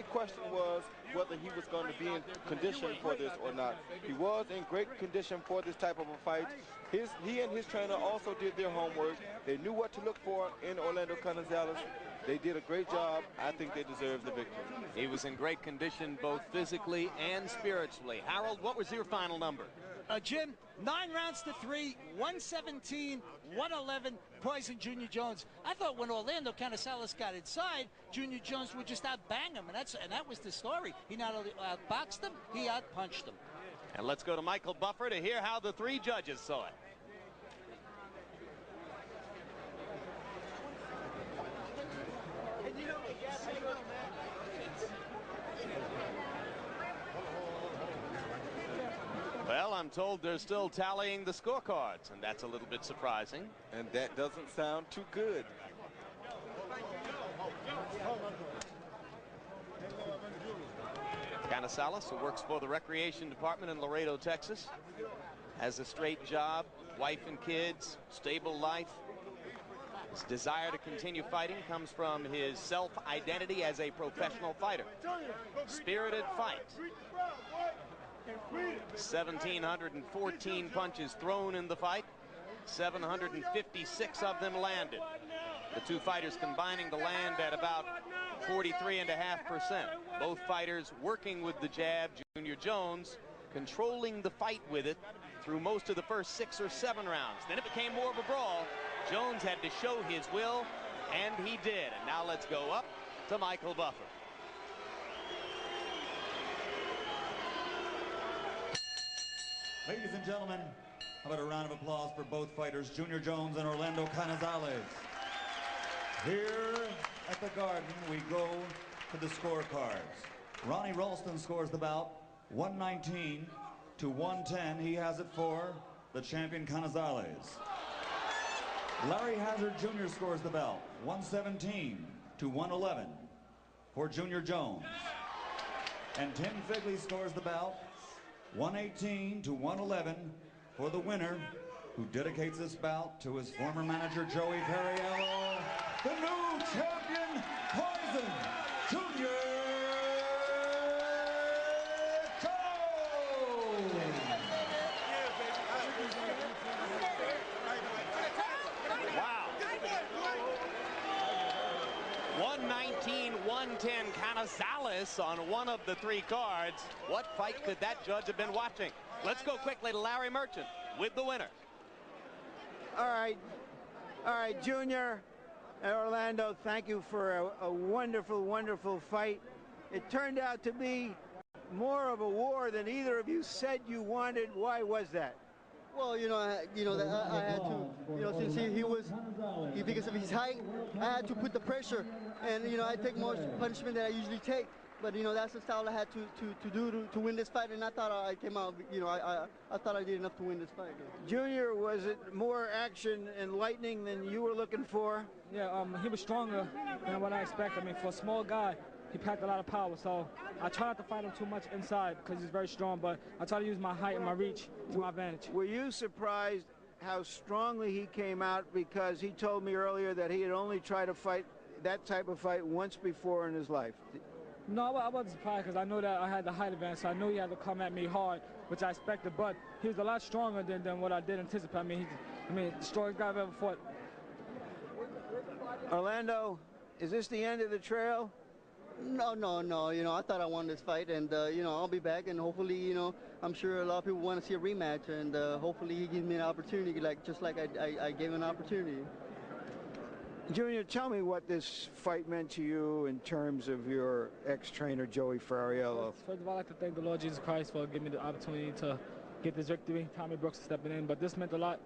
question was whether he was going to be in condition for this or not. He was in great condition for this type of a fight. He and his trainer also did their homework. They knew what to look for in Orlando Canizales. They did a great job. I think they deserve the victory. He was in great condition both physically and spiritually. Harold, what was your final number? Jim, 9 rounds to 3, 117, 111, poison Junior Jones. I thought when Orlando Canizales got inside, Junior Jones would just outbang him, and that was the story. He not only outboxed him, he outpunched him. And let's go to Michael Buffer to hear how the 3 judges saw it. Well, I'm told they're still tallying the scorecards, and that's a little bit surprising. And that doesn't sound too good. Canizales, who works for the Recreation Department in Laredo, Texas, has a straight job, wife and kids, stable life. His desire to continue fighting comes from his self-identity as a professional fighter. Spirited fight. 1,714 punches thrown in the fight. 756 of them landed. The 2 fighters combining to land at about 43.5%. Both fighters working with the jab. Junior Jones controlling the fight with it through most of the first 6 or 7 rounds. Then it became more of a brawl. Jones had to show his will, and he did. And now let's go up to Michael Buffer. Ladies and gentlemen, how about a round of applause for both fighters, Junior Jones and Orlando Canizales. Here at the Garden, we go to the scorecards. Ronnie Ralston scores the bout, 119 to 110. He has it for the champion Canizales. Larry Hazard Jr. scores the bout, 117 to 111 for Junior Jones. And Tim Figley scores the bout, 118 to 111 for the winner, who dedicates this bout to his former manager Joey Fariello, the new champion, Poison Junior Jones. Wow. 119-110 Canizales on one of the 3 cards. What fight could that judge have been watching? Let's go quickly to Larry Merchant with the winner. All right, Junior and Orlando, thank you for a wonderful, wonderful fight. It turned out to be more of a war than either of you said you wanted. Why was that? Well, I had to, since because of his height, I had to put the pressure, and I take more punishment than I usually take. But that's the style I had to do to win this fight, and I thought I came out. I thought I did enough to win this fight. Junior, was it more action and lightning than you were looking for? Yeah, he was stronger than what I expected. I mean, for a small guy, he packed a lot of power. So I try not to fight him too much inside because he's very strong. But I try to use my height and my reach to my advantage. Were you surprised how strongly he came out? Because he told me earlier that he had only tried to fight that type of fight once before in his life. No, I wasn't surprised because I knew that I had the height advantage, so I knew he had to come at me hard, which I expected, but he was a lot stronger than what I did anticipate. I mean, the strongest guy I've ever fought. Orlando, is this the end of the trail? No. You know, I thought I won this fight, and you know, I'll be back, and hopefully, you know, I'm sure a lot of people want to see a rematch, and hopefully he gives me an opportunity, just like I gave him an opportunity. Junior, tell me what this fight meant to you in terms of your ex-trainer, Joey Ferrariello. First of all, I'd like to thank the Lord Jesus Christ for giving me the opportunity to get this victory. Tommy Brooks is stepping in, but this meant a lot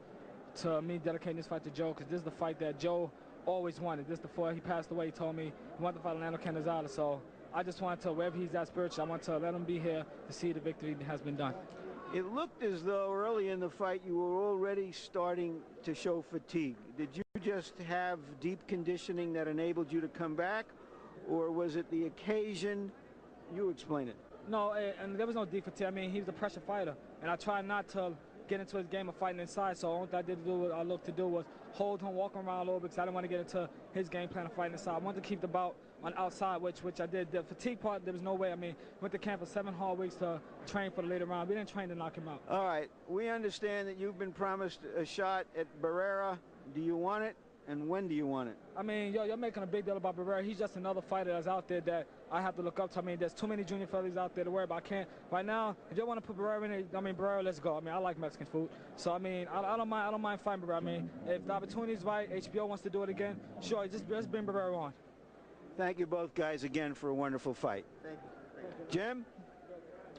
to me dedicating this fight to Joe, because this is the fight that Joe always wanted. This before he passed away, he told me he wanted to fight Jones and Canizales, so I just wanted to, wherever he's at spiritual, I want to let him be here to see the victory has been done. It looked as though early in the fight you were already starting to show fatigue. Did you just have deep conditioning that enabled you to come back, or was it the occasion? You explain it. No, and there was no deep fatigue. I mean, he was a pressure fighter, and I tried not to get into his game of fighting inside, so all I did do, I looked to do was hold him, walk him around a little bit, because I didn't want to get into his game plan of fighting inside. I wanted to keep the bout on outside, which I did. The fatigue part, there was no way. I mean, went to camp for 7 hard weeks to train for the later round. We didn't train to knock him out. All right, we understand that you've been promised a shot at Barrera. Do you want it, and when do you want it? I mean, you're making a big deal about Barrera. He's just another fighter that's out there that I have to look up to. I mean, there's too many junior fellas out there to worry about. I can't right now. If you want to put Barrera in it, I mean, Barrera, let's go. I mean, I like Mexican food, so I mean, I don't mind fighting Barrera. I mean, if the opportunity is right, HBO wants to do it again, sure, just bring Barrera on. Thank you both guys again for a wonderful fight. Thank you. Jim?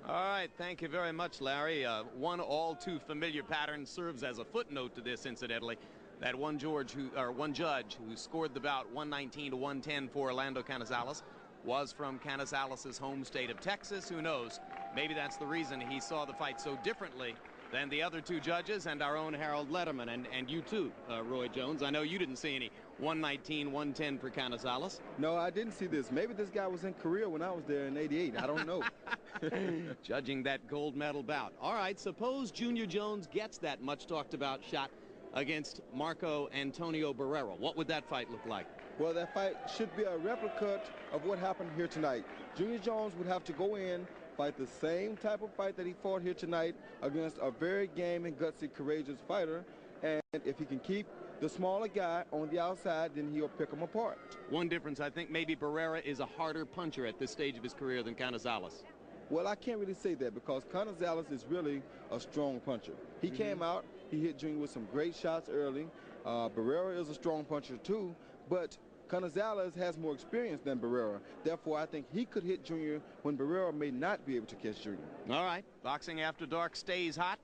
All right, thank you very much, Larry. One all too familiar pattern serves as a footnote to this, incidentally. That one judge who scored the bout 119 to 110 for Jones and Canizales was from Canizales' home state of Texas. Who knows? Maybe that's the reason he saw the fight so differently than the other 2 judges and our own Harold Letterman, and you too, Roy Jones. I know you didn't see any 119, 110 for Canizales. No, I didn't see this. Maybe this guy was in Korea when I was there in '88. I don't know. Judging that gold medal bout. All right, suppose Junior Jones gets that much talked about shot against Marco Antonio Barrera. What would that fight look like? Well, that fight should be a replica of what happened here tonight. Junior Jones would have to go in, fight the same type of fight that he fought here tonight against a very game and gutsy, courageous fighter. And if he can keep the smaller guy on the outside, then he'll pick him apart. One difference, I think maybe Barrera is a harder puncher at this stage of his career than Canizales. Well, I can't really say that because Canizales is really a strong puncher. He came out, he hit Junior with some great shots early. Barrera is a strong puncher too, but Canizales has more experience than Barrera. Therefore, I think he could hit Junior when Barrera may not be able to catch Junior. All right, Boxing After Dark stays hot.